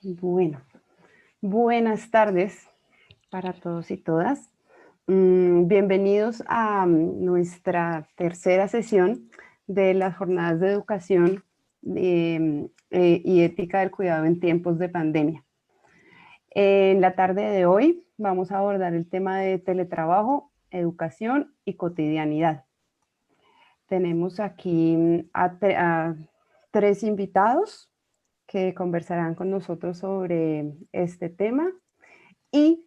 Bueno, buenas tardes para todos y todas. Bienvenidos a nuestra tercera sesión de las jornadas de educación y ética del cuidado en tiempos de pandemia. En la tarde de hoy vamos a abordar el tema de teletrabajo, educación y cotidianidad. Tenemos aquí a tres invitados que conversarán con nosotros sobre este tema y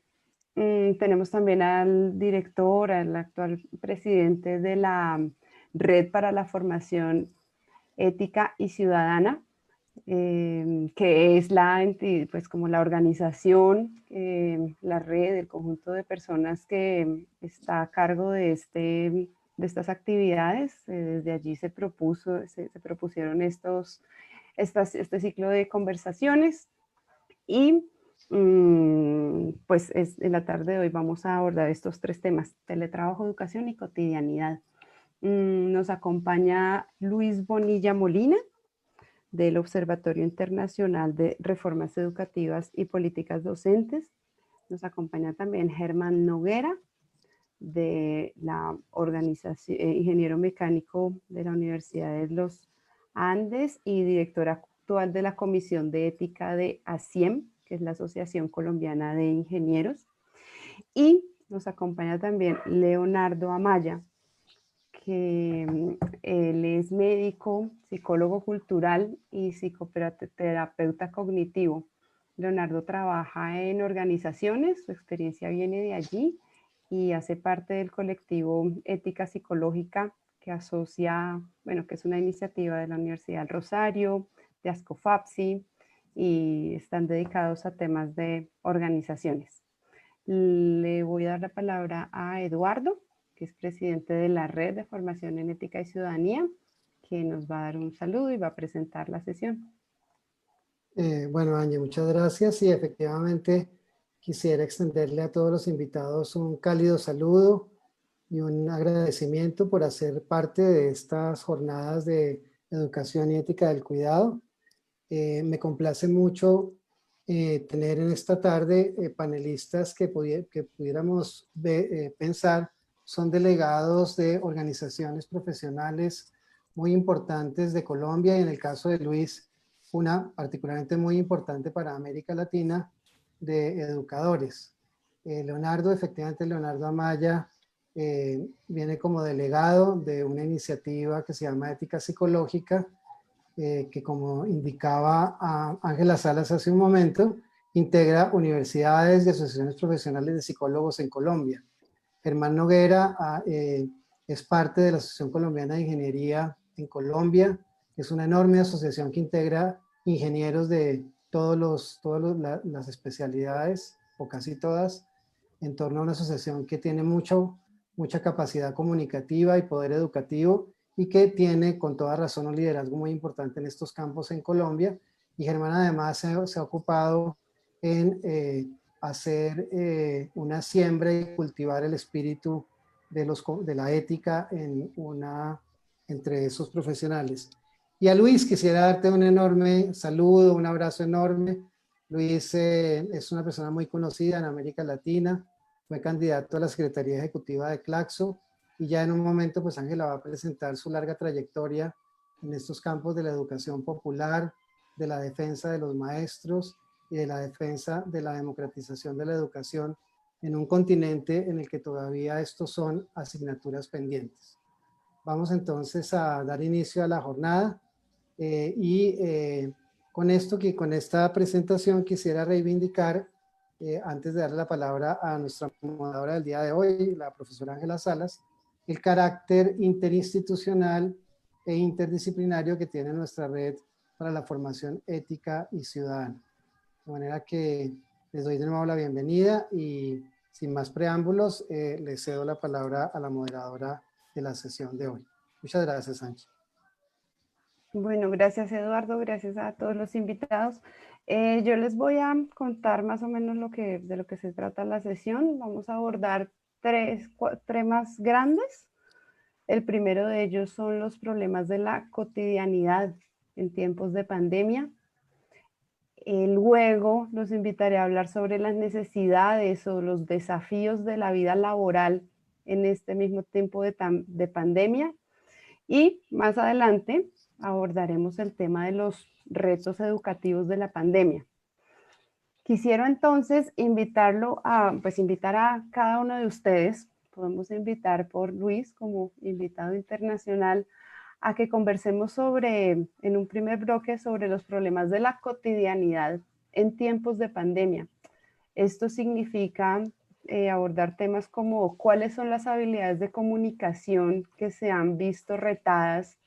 tenemos también al director, al actual presidente de la Red para la Formación Ética y Ciudadana, que es pues como la organización, la red, el conjunto de personas que está a cargo de estas actividades. Desde allí se propusieron este ciclo de conversaciones y pues en la tarde de hoy vamos a abordar estos tres temas: teletrabajo, educación y cotidianidad. Nos acompaña Luis Bonilla Molina, del Observatorio Internacional de Reformas Educativas y Políticas Docentes. Nos acompaña también Germán Noguera, de la organización, ingeniero mecánico de la Universidad de los Andes y director actual de la Comisión de Ética de ASIEM, que es la Asociación Colombiana de Ingenieros. Y nos acompaña también Leonardo Amaya, que él es médico, psicólogo cultural y psicoterapeuta cognitivo. Leonardo trabaja en organizaciones, su experiencia viene de allí y hace parte del colectivo Ética Psicológica que asocia, que es una iniciativa de la Universidad del Rosario, de Ascofapsi, y están dedicados a temas de organizaciones. Le voy a dar la palabra a Eduardo, que es presidente de la Red de Formación en Ética y Ciudadanía, que nos va a dar un saludo y va a presentar la sesión. Bueno, Ángel, muchas gracias y efectivamente quisiera extenderle a todos los invitados un cálido saludo y un agradecimiento por hacer parte de estas jornadas de educación y ética del cuidado. Me complace mucho tener en esta tarde panelistas que pudiéramos pensar son delegados de organizaciones profesionales muy importantes de Colombia y en el caso de Luis, una particularmente muy importante para América Latina, de educadores. Efectivamente Leonardo Amaya viene como delegado de una iniciativa que se llama Ética Psicológica, que como indicaba a Ángela Salas hace un momento, integra universidades y asociaciones profesionales de psicólogos en Colombia. Germán Noguera es parte de la Asociación Colombiana de Ingeniería en Colombia, que es una enorme asociación que integra ingenieros de todas las especialidades, o casi todas, en torno a una asociación que tiene mucha capacidad comunicativa y poder educativo y que tiene con toda razón un liderazgo muy importante en estos campos en Colombia. Y Germán además se ha ocupado en hacer una siembra y cultivar el espíritu de la ética entre esos profesionales. Y a Luis quisiera darte un enorme saludo, un abrazo enorme. Luis es una persona muy conocida en América Latina, fue candidato a la Secretaría Ejecutiva de Claxo y ya en un momento pues Ángela va a presentar su larga trayectoria en estos campos de la educación popular, de la defensa de los maestros y de la defensa de la democratización de la educación en un continente en el que todavía estos son asignaturas pendientes. Vamos entonces a dar inicio a la jornada con esta presentación quisiera reivindicar, antes de darle la palabra a nuestra moderadora del día de hoy, la profesora Ángela Salas, el carácter interinstitucional e interdisciplinario que tiene nuestra red para la formación ética y ciudadana. De manera que les doy de nuevo la bienvenida y sin más preámbulos, le cedo la palabra a la moderadora de la sesión de hoy. Muchas gracias, Sánchez. Bueno, gracias Eduardo, gracias a todos los invitados. Yo les voy a contar más o menos de lo que se trata la sesión. Vamos a abordar tres temas grandes. El primero de ellos son los problemas de la cotidianidad en tiempos de pandemia. Luego los invitaré a hablar sobre las necesidades o los desafíos de la vida laboral en este mismo tiempo de pandemia. Y más adelante abordaremos el tema de los retos educativos de la pandemia. Quisiera entonces invitar a cada uno de ustedes, podemos invitar por Luis como invitado internacional, a que conversemos en un primer bloque, sobre los problemas de la cotidianidad en tiempos de pandemia. Esto significa abordar temas como cuáles son las habilidades de comunicación que se han visto retadas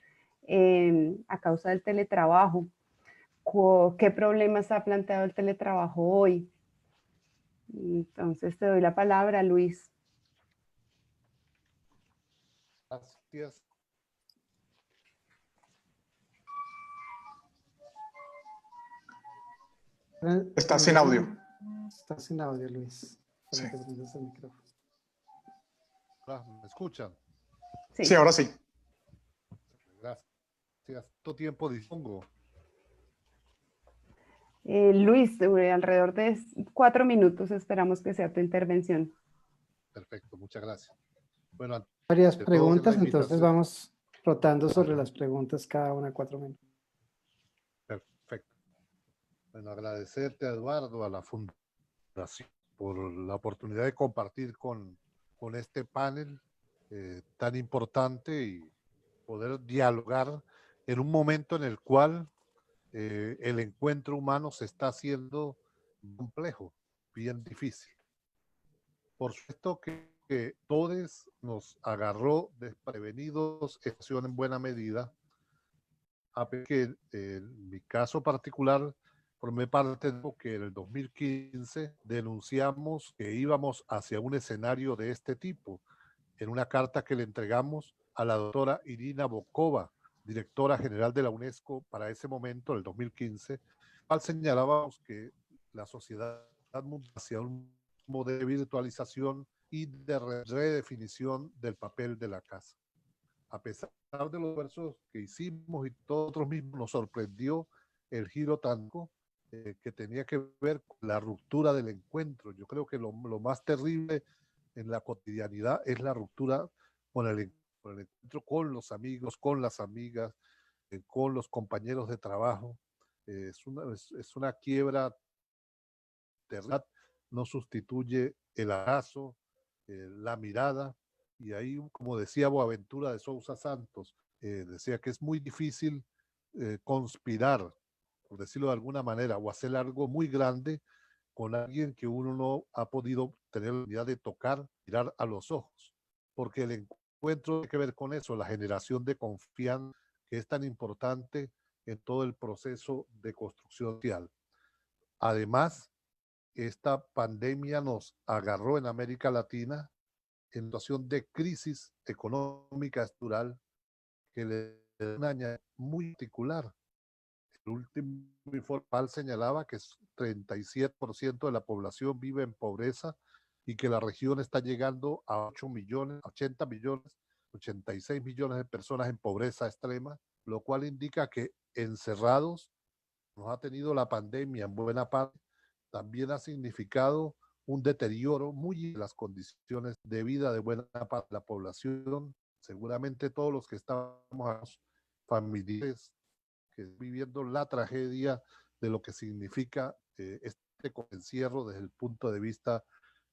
a causa del teletrabajo, qué problemas ha planteado el teletrabajo hoy. Entonces te doy la palabra, Luis. Gracias. Está sin audio. Está sin audio, Luis. Sí. Para que prendas el micrófono. ¿Me escuchan? Sí, ahora sí. Gracias. ¿Cuánto tiempo dispongo? Luis, alrededor de 4 minutos esperamos que sea tu intervención. Perfecto, muchas gracias. Bueno, Varias de todo, preguntas, la entonces invitación. vamos rotando sobre Ajá. las preguntas, cada una 4 minutos. Perfecto. Bueno, agradecerte, Eduardo, a la Fundación por la oportunidad de compartir con este panel tan importante y poder dialogar en un momento en el cual el encuentro humano se está haciendo complejo, bien difícil. Por supuesto que todos nos agarró desprevenidos, situación en buena medida, a pesar que en mi caso particular formé parte de que en el 2015 denunciamos que íbamos hacia un escenario de este tipo, en una carta que le entregamos a la doctora Irina Bokova, directora general de la UNESCO para ese momento, en el 2015, al señalábamos que la sociedad mundial hacia un modelo de virtualización y de redefinición del papel de la casa. A pesar de los esfuerzos que hicimos y nosotros mismos, nos sorprendió el giro tanto que tenía que ver con la ruptura del encuentro. Yo creo que lo más terrible en la cotidianidad es la ruptura con el encuentro con los amigos, con las amigas, con los compañeros de trabajo. Es una quiebra terrible. No sustituye el abrazo, la mirada. Y ahí, como decía Boaventura de Sousa Santos, decía que es muy difícil conspirar, por decirlo de alguna manera, o hacer algo muy grande con alguien que uno no ha podido tener la oportunidad de tocar, mirar a los ojos, porque el encuentro tiene que ver con eso, la generación de confianza que es tan importante en todo el proceso de construcción social. Además, esta pandemia nos agarró en América Latina en situación de crisis económica estructural que le da un año muy particular. El último informe señalaba que 37% de la población vive en pobreza y que la región está llegando a 8 millones, 80 millones, 86 millones de personas en pobreza extrema, lo cual indica que encerrados nos ha tenido la pandemia en buena parte, también ha significado un deterioro muy en las condiciones de vida de buena parte de la población. Seguramente todos los que estamos familiares que viviendo la tragedia de lo que significa este encierro desde el punto de vista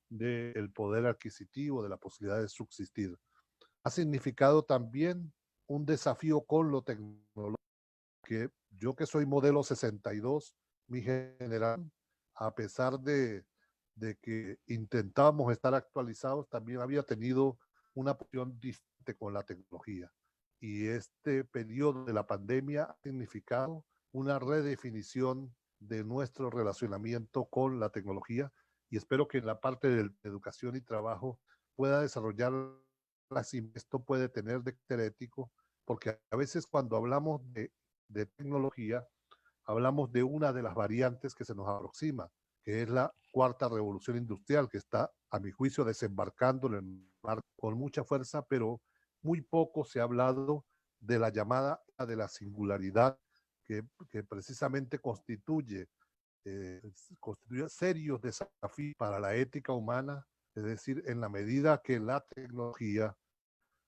del poder adquisitivo, de la posibilidad de subsistir. Ha significado también un desafío con lo tecnológico, que yo que soy modelo 62, mi generación, a pesar de que intentábamos estar actualizados, también había tenido una posición distante con la tecnología. Y este periodo de la pandemia ha significado una redefinición de nuestro relacionamiento con la tecnología y espero que en la parte de educación y trabajo pueda desarrollar si esto puede tener de carácter ético, porque a veces cuando hablamos de tecnología, hablamos de una de las variantes que se nos aproxima, que es la cuarta revolución industrial, que está, a mi juicio, desembarcando en el mar con mucha fuerza, pero muy poco se ha hablado de la llamada de la singularidad, que precisamente constituye constituye serios desafíos para la ética humana, es decir, en la medida que la tecnología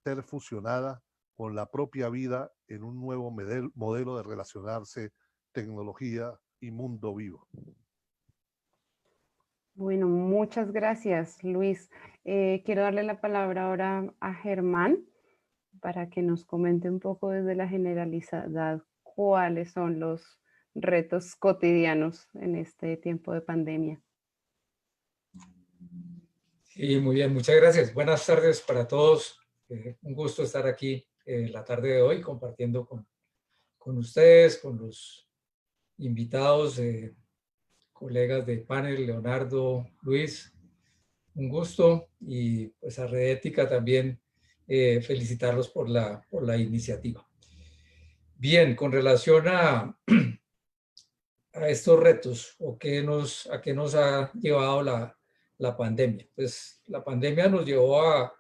ser fusionada con la propia vida en un nuevo modelo de relacionarse tecnología y mundo vivo. Bueno, muchas gracias, Luis. Quiero darle la palabra ahora a Germán para que nos comente un poco desde la generalidad cuáles son los retos cotidianos en este tiempo de pandemia. Sí, muy bien, muchas gracias. Buenas tardes para todos. Un gusto estar aquí la tarde de hoy compartiendo con ustedes, con los invitados, colegas de panel, Leonardo, Luis. Un gusto, y pues a Red Ética también felicitarlos por la iniciativa. Bien, con relación a estos retos o a qué nos ha llevado la pandemia. Pues la pandemia nos llevó a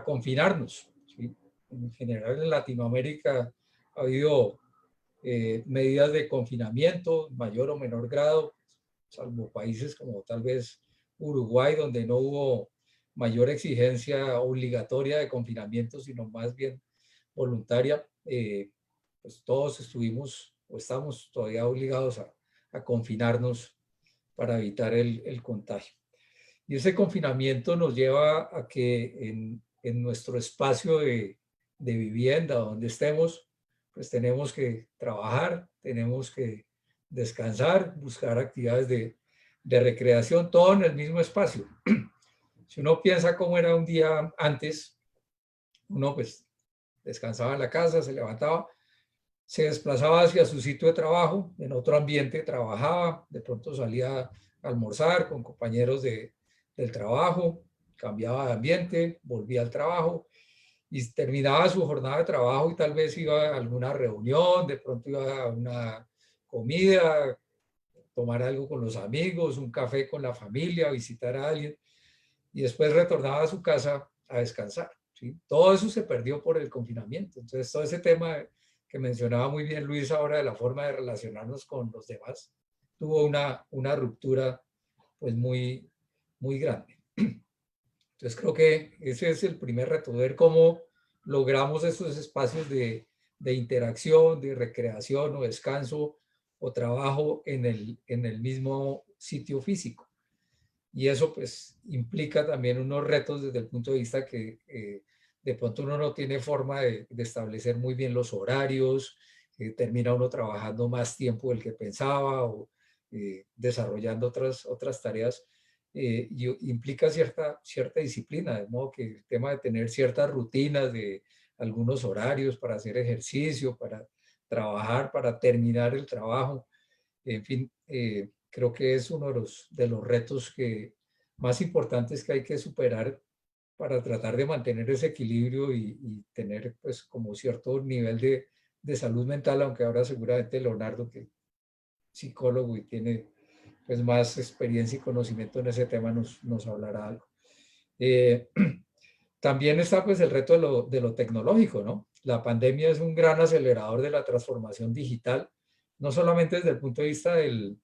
confinarnos, ¿sí? En general en Latinoamérica ha habido medidas de confinamiento, mayor o menor grado, salvo países como tal vez Uruguay, donde no hubo mayor exigencia obligatoria de confinamiento, sino más bien voluntaria. Pues todos estuvimos o estamos todavía obligados a confinarnos para evitar el contagio. Y ese confinamiento nos lleva a que en nuestro espacio de vivienda, donde estemos, pues tenemos que trabajar, tenemos que descansar, buscar actividades de recreación, todo en el mismo espacio. Si uno piensa cómo era un día antes, uno pues descansaba en la casa, se levantaba, se desplazaba hacia su sitio de trabajo, en otro ambiente trabajaba, de pronto salía a almorzar con compañeros del trabajo, cambiaba de ambiente, volvía al trabajo y terminaba su jornada de trabajo y tal vez iba a alguna reunión, de pronto iba a una comida, tomar algo con los amigos, un café con la familia, visitar a alguien y después retornaba a su casa a descansar, ¿sí? Todo eso se perdió por el confinamiento. Entonces todo ese tema que mencionaba muy bien Luis ahora de la forma de relacionarnos con los demás, tuvo una ruptura pues muy grande. Entonces creo que ese es el primer reto, ver cómo logramos esos espacios de interacción, de recreación o descanso o trabajo en el mismo sitio físico. Y eso pues implica también unos retos desde el punto de vista que de pronto uno no tiene forma de establecer muy bien los horarios, termina uno trabajando más tiempo del que pensaba o desarrollando otras tareas, y implica cierta disciplina, de modo que el tema de tener ciertas rutinas de algunos horarios para hacer ejercicio, para trabajar, para terminar el trabajo, en fin, creo que es uno de los retos más importantes que hay que superar para tratar de mantener ese equilibrio y tener pues como cierto nivel de salud mental, aunque ahora seguramente Leonardo, que es psicólogo y tiene pues más experiencia y conocimiento en ese tema, nos hablará algo. También está pues el reto de lo tecnológico, ¿no? La pandemia es un gran acelerador de la transformación digital, no solamente desde el punto de vista del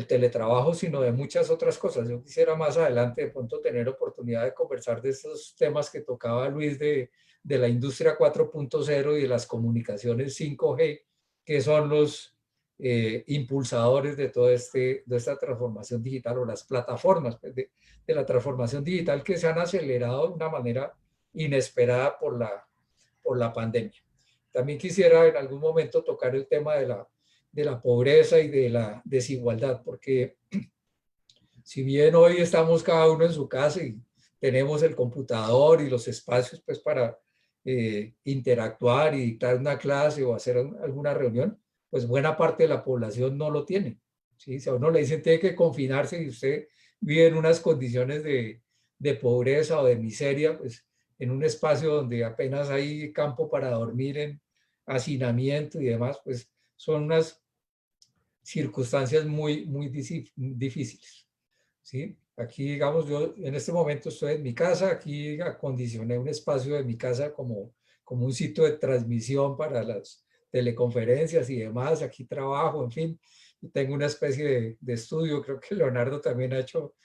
teletrabajo, sino de muchas otras cosas. Yo quisiera más adelante de pronto tener oportunidad de conversar de estos temas que tocaba Luis de la industria 4.0 y de las comunicaciones 5G, que son los impulsadores de toda esta transformación digital, o las plataformas pues, de la transformación digital, que se han acelerado de una manera inesperada por la pandemia. También quisiera en algún momento tocar el tema de la pobreza y de la desigualdad, porque si bien hoy estamos cada uno en su casa y tenemos el computador y los espacios pues para interactuar y dictar una clase o hacer alguna reunión, pues buena parte de la población no lo tiene, ¿sí? Si a uno le dicen tiene que confinarse y usted vive en unas condiciones de pobreza o de miseria, pues en un espacio donde apenas hay campo para dormir, en hacinamiento y demás, pues son unas circunstancias muy difíciles, ¿sí? Aquí, digamos, yo en este momento estoy en mi casa, aquí acondicioné un espacio de mi casa como un sitio de transmisión para las teleconferencias y demás, aquí trabajo, en fin, y tengo una especie de estudio, creo que Leonardo también ha hecho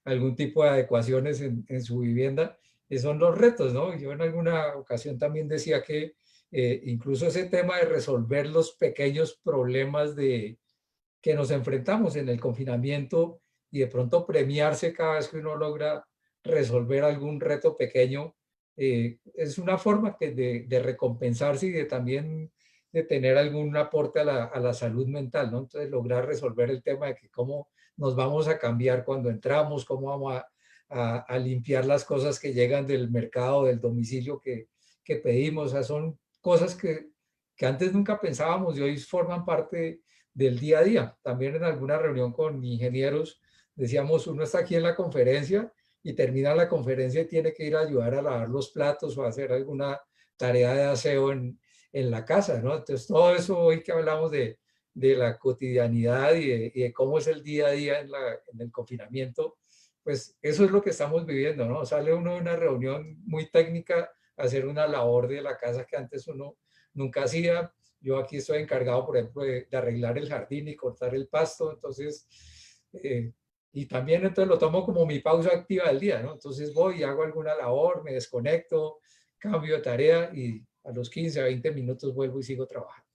algún tipo de adecuaciones en su vivienda, y son los retos, ¿no? Yo en alguna ocasión también decía que incluso ese tema de resolver los pequeños problemas que nos enfrentamos en el confinamiento y de pronto premiarse cada vez que uno logra resolver algún reto pequeño, es una forma de recompensarse y de también de tener algún aporte a la salud mental, ¿no? Entonces lograr resolver el tema de que cómo nos vamos a cambiar cuando entramos, cómo vamos a limpiar las cosas que llegan del mercado, del domicilio que pedimos. O sea, son cosas que antes nunca pensábamos y hoy forman parte del día a día. También en alguna reunión con ingenieros decíamos, uno está aquí en la conferencia y termina la conferencia y tiene que ir a ayudar a lavar los platos o a hacer alguna tarea de aseo en la casa, ¿no? Entonces todo eso hoy que hablamos de la cotidianidad y de cómo es el día a día en el confinamiento, pues eso es lo que estamos viviendo, ¿no? Sale uno de una reunión muy técnica a hacer una labor de la casa que antes uno nunca hacía. Yo aquí estoy encargado, por ejemplo, de arreglar el jardín y cortar el pasto, entonces, y también entonces lo tomo como mi pausa activa del día, ¿no? Entonces voy y hago alguna labor, me desconecto, cambio de tarea y a los 15 a 20 minutos vuelvo y sigo trabajando.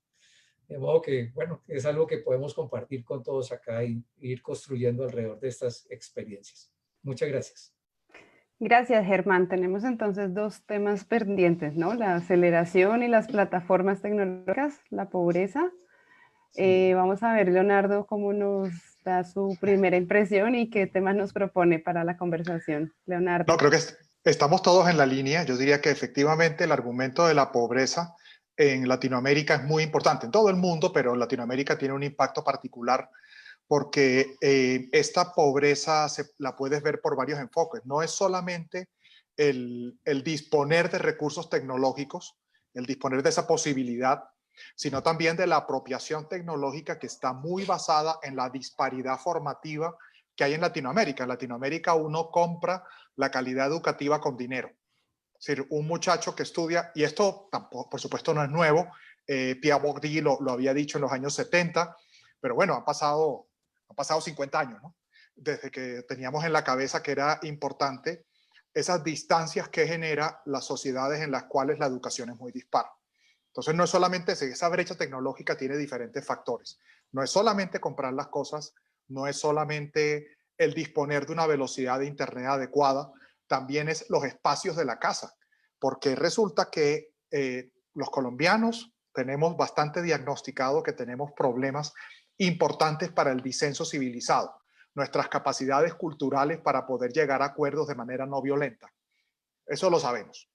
De modo que, bueno, es algo que podemos compartir con todos acá y ir construyendo alrededor de estas experiencias. Muchas gracias. Gracias, Germán. Tenemos entonces dos temas pendientes, ¿no? La aceleración y las plataformas tecnológicas, la pobreza. Vamos a ver, Leonardo, cómo nos da su primera impresión y qué temas nos propone para la conversación. Leonardo. No, creo que estamos todos en la línea. Yo diría que efectivamente el argumento de la pobreza en Latinoamérica es muy importante, en todo el mundo, pero Latinoamérica tiene un impacto particular porque esta pobreza la puedes ver por varios enfoques. No es solamente el disponer de recursos tecnológicos, el disponer de esa posibilidad, sino también de la apropiación tecnológica que está muy basada en la disparidad formativa que hay en Latinoamérica. En Latinoamérica uno compra la calidad educativa con dinero. Es decir, un muchacho que estudia, y esto tampoco, por supuesto no es nuevo, Pierre Bourdieu lo había dicho en los años 70, pero bueno, han pasado 50 años, ¿no? Desde que teníamos en la cabeza que era importante esas distancias que genera las sociedades en las cuales la educación es muy dispar. Entonces no es solamente esa brecha tecnológica, tiene diferentes factores. No es solamente comprar las cosas, no es solamente el disponer de una velocidad de internet adecuada, también es los espacios de la casa, porque resulta que los colombianos tenemos bastante diagnosticado que tenemos problemas importantes para el disenso civilizado, nuestras capacidades culturales para poder llegar a acuerdos de manera no violenta. Eso lo sabemos.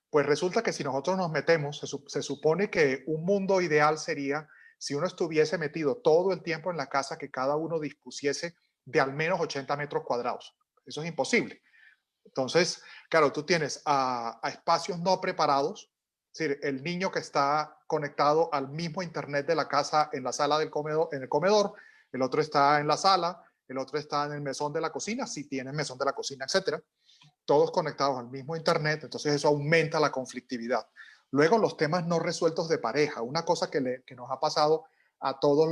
Pues resulta que si nosotros nos metemos, se supone que un mundo ideal sería si uno estuviese metido todo el tiempo en la casa, que cada uno dispusiese de al menos 80 metros cuadrados. Eso es imposible. Entonces, claro, tú tienes a espacios no preparados, es decir, el niño que está conectado al mismo internet de la casa en la sala del comedor, en el comedor, el otro está en la sala, el otro está en el mesón de la cocina, si tiene mesón de la cocina, etcétera. Todos conectados al mismo internet, entonces eso aumenta la conflictividad. Luego los temas no resueltos de pareja. Una cosa que nos ha pasado a todos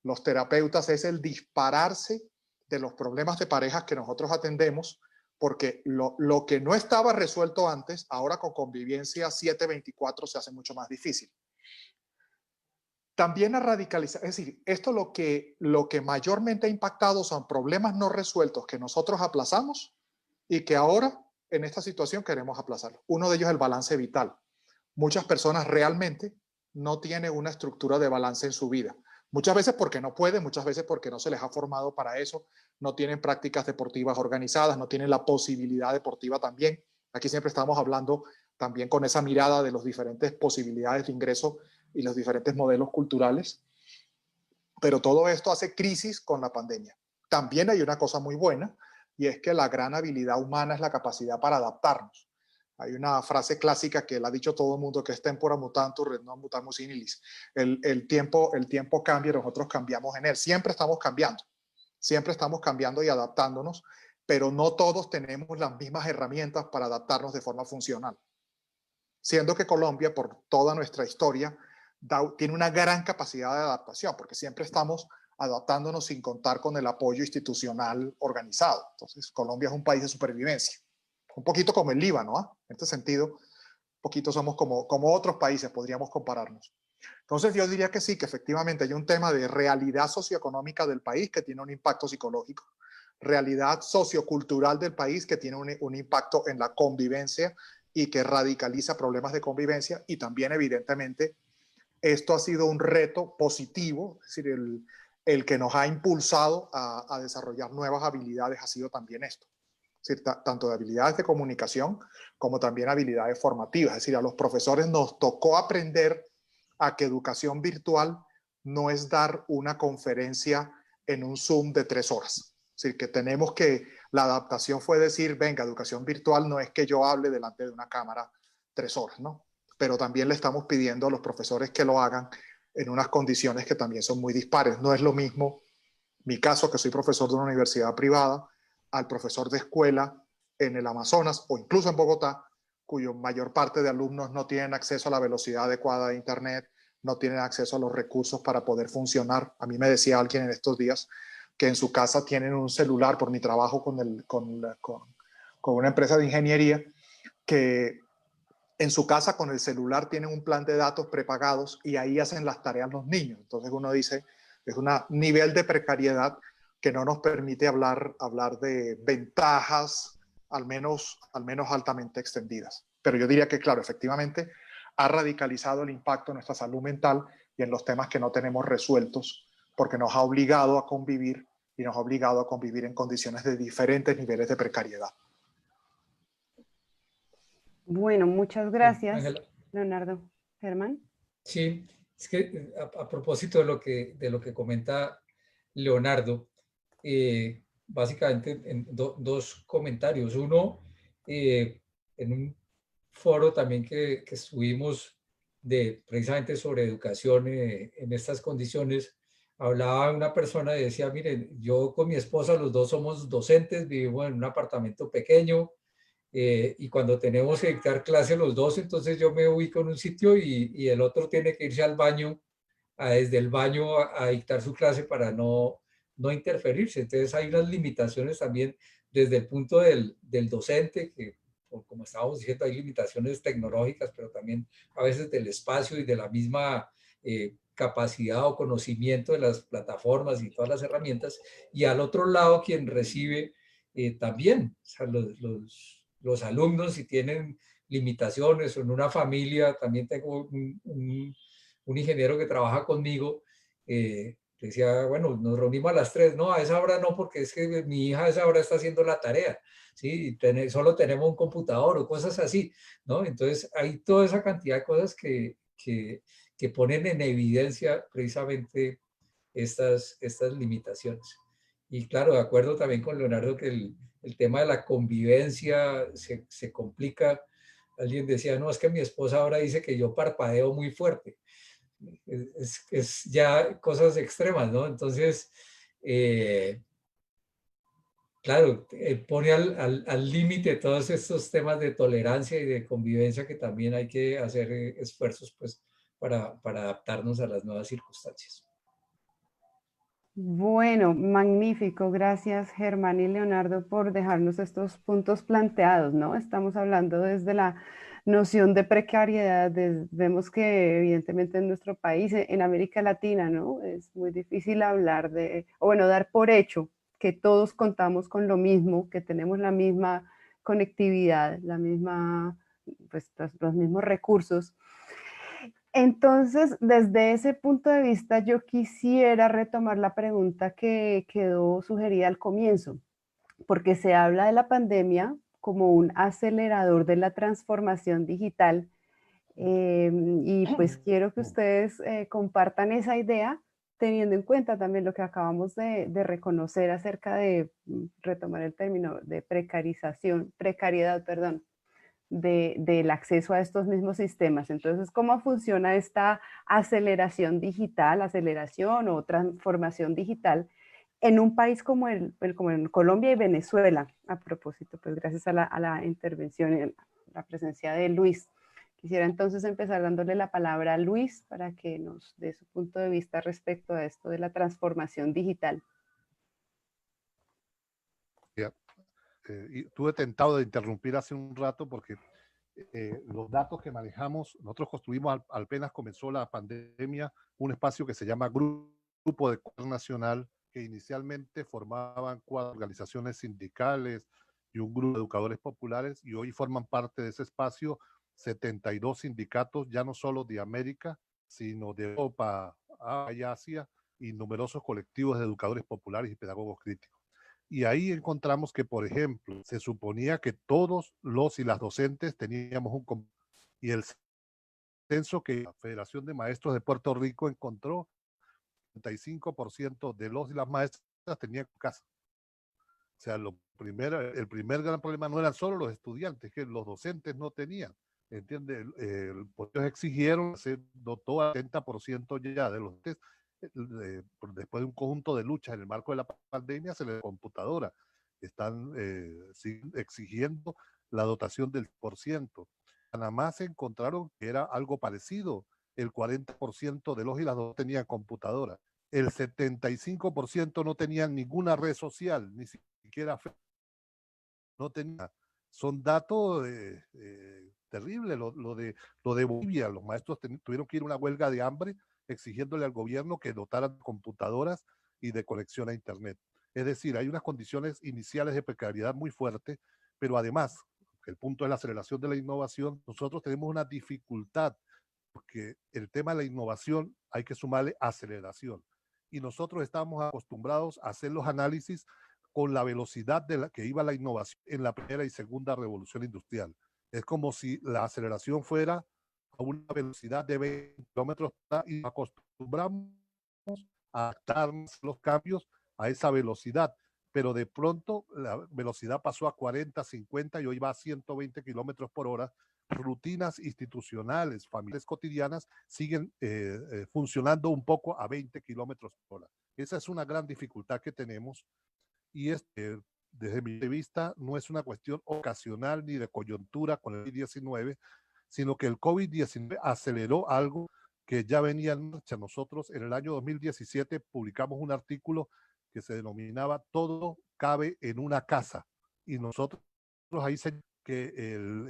los terapeutas es el dispararse de los problemas de parejas que nosotros atendemos, porque lo que no estaba resuelto antes, ahora con convivencia 7/24 se hace mucho más difícil. También a radicalizar, es decir, esto lo que mayormente ha impactado son problemas no resueltos que nosotros aplazamos y que ahora en esta situación queremos aplazarlo. Uno de ellos es el balance vital. Muchas personas realmente no tienen una estructura de balance en su vida. Muchas veces porque no pueden, muchas veces porque no se les ha formado para eso, no tienen prácticas deportivas organizadas, no tienen la posibilidad deportiva también. Aquí siempre estamos hablando también con esa mirada de las diferentes posibilidades de ingreso y los diferentes modelos culturales. Pero todo esto hace crisis con la pandemia. También hay una cosa muy buena, y es que la gran habilidad humana es la capacidad para adaptarnos. Hay una frase clásica que la ha dicho todo el mundo, que es tempora mutantur, ret non mutamus in illis. El tiempo cambia y nosotros cambiamos en él. Siempre estamos cambiando y adaptándonos, pero no todos tenemos las mismas herramientas para adaptarnos de forma funcional. Siendo que Colombia, por toda nuestra historia, tiene una gran capacidad de adaptación, porque siempre estamos adaptándonos sin contar con el apoyo institucional organizado. Entonces, Colombia es un país de supervivencia, un poquito como el Líbano, ¿eh? En este sentido, un poquito somos como otros países, podríamos compararnos. Entonces, yo diría que sí, que efectivamente hay un tema de realidad socioeconómica del país que tiene un impacto psicológico, realidad sociocultural del país que tiene un impacto en la convivencia y que radicaliza problemas de convivencia, y también, evidentemente, esto ha sido un reto positivo, es decir, el que nos ha impulsado a desarrollar nuevas habilidades ha sido también esto. Es decir, tanto de habilidades de comunicación como también habilidades formativas. Es decir, a los profesores nos tocó aprender a que educación virtual no es dar una conferencia en un Zoom de 3 horas. Es decir, que tenemos que, la adaptación fue decir, venga, educación virtual no es que yo hable delante de una cámara 3 horas, ¿no? Pero también le estamos pidiendo a los profesores que lo hagan en unas condiciones que también son muy dispares. No es lo mismo mi caso, que soy profesor de una universidad privada, al profesor de escuela en el Amazonas o incluso en Bogotá, cuyo mayor parte de alumnos no tienen acceso a la velocidad adecuada de Internet, no tienen acceso a los recursos para poder funcionar. A mí me decía alguien en estos días que en su casa tienen un celular, por mi trabajo con una empresa de ingeniería, que en su casa con el celular tienen un plan de datos prepagados y ahí hacen las tareas los niños. Entonces uno dice, es un nivel de precariedad que no nos permite hablar de ventajas, al menos altamente extendidas. Pero yo diría que, claro, efectivamente ha radicalizado el impacto en nuestra salud mental y en los temas que no tenemos resueltos, porque nos ha obligado a convivir y nos ha obligado a convivir en condiciones de diferentes niveles de precariedad. Bueno, muchas Sí, gracias, Ángela. Leonardo. Germán. Sí, es que a propósito de lo que comenta Leonardo, básicamente en dos comentarios. Uno, en un foro también que estuvimos precisamente sobre educación en estas condiciones, hablaba una persona y decía, miren, yo con mi esposa los dos somos docentes, vivimos en un apartamento pequeño, y cuando tenemos que dictar clase los dos, entonces yo me ubico en un sitio y el otro tiene que irse al baño, desde el baño a dictar su clase para no interferirse. Entonces hay unas limitaciones también desde el punto del docente, que como estábamos diciendo, hay limitaciones tecnológicas, pero también a veces del espacio y de la misma capacidad o conocimiento de las plataformas y todas las herramientas. Y al otro lado, quien recibe también, o sea, los alumnos, si tienen limitaciones o en una familia, también tengo un ingeniero que trabaja conmigo, decía, bueno, nos reunimos a las 3, no, a esa hora no, porque es que mi hija a esa hora está haciendo la tarea, ¿sí? Solo tenemos un computador o cosas así, ¿no? Entonces hay toda esa cantidad de cosas que ponen en evidencia precisamente estas limitaciones. Y claro, de acuerdo también con Leonardo que el tema de la convivencia se complica. Alguien decía, no, es que mi esposa ahora dice que yo parpadeo muy fuerte. Es ya cosas extremas, ¿no? Entonces, claro, pone al límite todos estos temas de tolerancia y de convivencia que también hay que hacer esfuerzos pues, para adaptarnos a las nuevas circunstancias. Bueno, magnífico. Gracias, Germán y Leonardo, por dejarnos estos puntos planteados, ¿no? Estamos hablando desde la noción de precariedad. Vemos que evidentemente en nuestro país, en América Latina, ¿no? Es muy difícil hablar o bueno, dar por hecho que todos contamos con lo mismo, que tenemos la misma conectividad, la misma, pues, los mismos recursos. Entonces, desde ese punto de vista, yo quisiera retomar la pregunta que quedó sugerida al comienzo, porque se habla de la pandemia como un acelerador de la transformación digital, y pues quiero que ustedes compartan esa idea, teniendo en cuenta también lo que acabamos de reconocer acerca de, retomar el término, de precariedad, perdón, del acceso a estos mismos sistemas. Entonces, ¿cómo funciona esta aceleración o transformación digital en un país como en Colombia y Venezuela? A propósito, pues gracias a la intervención y la presencia de Luis, Quisiera entonces empezar dándole la palabra a Luis para que nos dé su punto de vista respecto a esto de la transformación digital. Y tuve tentado de interrumpir hace un rato porque los datos que manejamos, nosotros construimos apenas comenzó la pandemia un espacio que se llama Grupo de Coordinación Nacional, que inicialmente formaban 4 organizaciones sindicales y un grupo de educadores populares, y hoy forman parte de ese espacio 72 sindicatos, ya no solo de América, sino de Europa, Asia, y numerosos colectivos de educadores populares y pedagogos críticos. Y ahí encontramos que, por ejemplo, se suponía que todos los y las docentes teníamos y el censo que la Federación de Maestros de Puerto Rico encontró, 35% de los y las maestras tenían casa. O sea, el primer gran problema no eran solo los estudiantes, que los docentes no tenían. ¿Entiendes? Ellos exigieron hacer todo al 70% ya de los test. Después de un conjunto de luchas en el marco de la pandemia, se les computadora. Están exigiendo la dotación del %. Nada más se encontraron que era algo parecido. El 40% de los y las dos tenían computadora. El 75% no tenían ninguna red social, ni siquiera no tenía. Son datos terribles. Lo de Bolivia, los maestros tuvieron que ir a una huelga de hambre exigiéndole al gobierno que dotaran computadoras y de conexión a internet. Es decir, hay unas condiciones iniciales de precariedad muy fuertes, pero además, el punto es la aceleración de la innovación. Nosotros tenemos una dificultad porque el tema de la innovación hay que sumarle aceleración. Y nosotros estamos acostumbrados a hacer los análisis con la velocidad de la que iba la innovación en la primera y segunda revolución industrial. Es como si la aceleración fuera a una velocidad de 20 kilómetros y acostumbramos a adaptarnos los cambios a esa velocidad. Pero de pronto la velocidad pasó a 40, 50 y hoy va a 120 kilómetros por hora. Rutinas institucionales, familiares cotidianas siguen funcionando un poco a 20 kilómetros por hora. Esa es una gran dificultad que tenemos y desde mi vista no es una cuestión ocasional ni de coyuntura con el COVID-19, sino que el COVID-19 aceleró algo que ya venía en marcha. Nosotros en el año 2017 publicamos un artículo que se denominaba Todo cabe en una casa, y nosotros ahí se que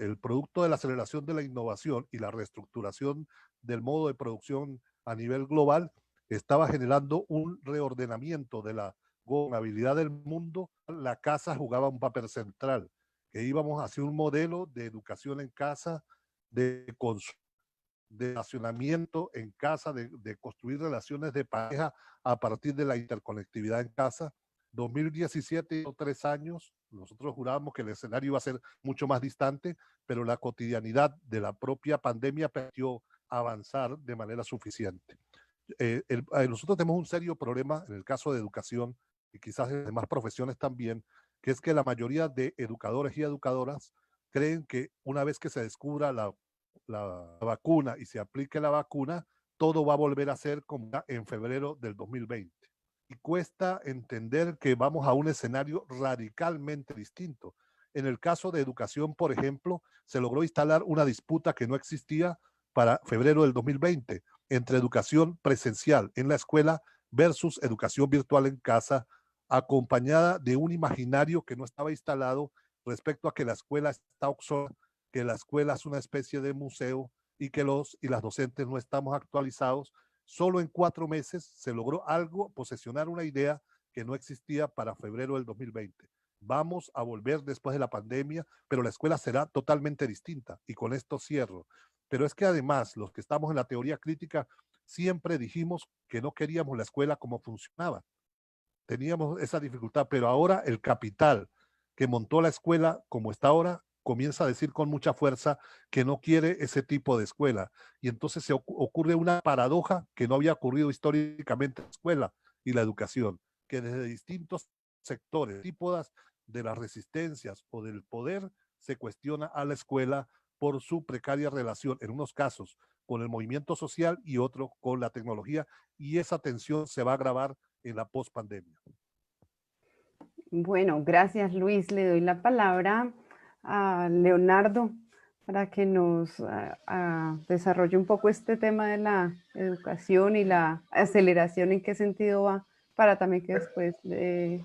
el producto de la aceleración de la innovación y la reestructuración del modo de producción a nivel global estaba generando un reordenamiento de la gobernabilidad del mundo. La casa jugaba un papel central, que íbamos hacia un modelo de educación en casa, de consumo, de relacionamiento en casa, de construir relaciones de pareja a partir de la interconectividad en casa. 2017, 3 años, nosotros jurábamos que el escenario iba a ser mucho más distante, pero la cotidianidad de la propia pandemia permitió avanzar de manera suficiente. Nosotros tenemos un serio problema en el caso de educación y quizás en demás profesiones también, que es que la mayoría de educadores y educadoras creen que una vez que se descubra la vacuna y se aplique la vacuna, todo va a volver a ser como en febrero del 2020. Y cuesta entender que vamos a un escenario radicalmente distinto. En el caso de educación, por ejemplo, se logró instalar una disputa que no existía para febrero del 2020 entre educación presencial en la escuela versus educación virtual en casa, acompañada de un imaginario que no estaba instalado respecto a que la escuela está obsoleta, que la escuela es una especie de museo y que los y las docentes no estamos actualizados. Solo en 4 meses se logró posesionar una idea que no existía para febrero del 2020. Vamos a volver después de la pandemia, pero la escuela será totalmente distinta. Y con esto cierro. Pero es que además, los que estamos en la teoría crítica, siempre dijimos que no queríamos la escuela como funcionaba. Teníamos esa dificultad, pero ahora el capital que montó la escuela como está ahora comienza a decir con mucha fuerza que no quiere ese tipo de escuela. Y entonces se ocurre una paradoja que no había ocurrido históricamente en la escuela y la educación, que desde distintos sectores, tipos de las resistencias o del poder, se cuestiona a la escuela por su precaria relación, en unos casos con el movimiento social y otros con la tecnología, y esa tensión se va a agravar en la pospandemia. Bueno, gracias Luis. Le doy la palabra a Leonardo para que nos desarrolle un poco este tema de la educación y la aceleración, en qué sentido va, para también que después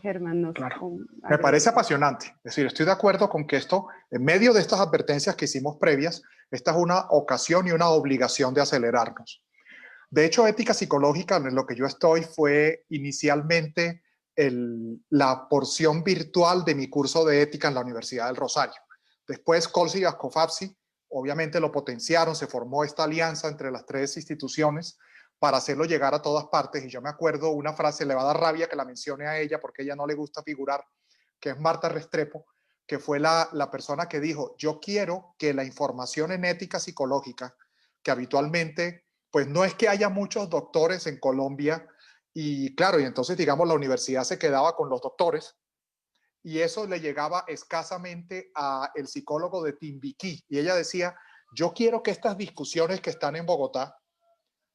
Germán nos Claro. Me agregue. parece apasionante. Es decir, estoy de acuerdo con que esto, en medio de estas advertencias que hicimos previas, esta es una ocasión y una obligación de acelerarnos. De hecho, ética psicológica, en lo que yo estoy, fue inicialmente la porción virtual de mi curso de ética en la Universidad del Rosario. Después, Colsi y Ascofapsi, obviamente lo potenciaron, se formó esta alianza entre las tres instituciones para hacerlo llegar a todas partes. Y yo me acuerdo una frase, le va a dar rabia que la mencione a ella porque a ella no le gusta figurar, que es Marta Restrepo, que fue la persona que dijo, yo quiero que la información en ética psicológica, que habitualmente, pues no es que haya muchos doctores en Colombia, y claro, y entonces digamos la universidad se quedaba con los doctores, y eso le llegaba escasamente a el psicólogo de Timbiquí, y ella decía, yo quiero que estas discusiones que están en Bogotá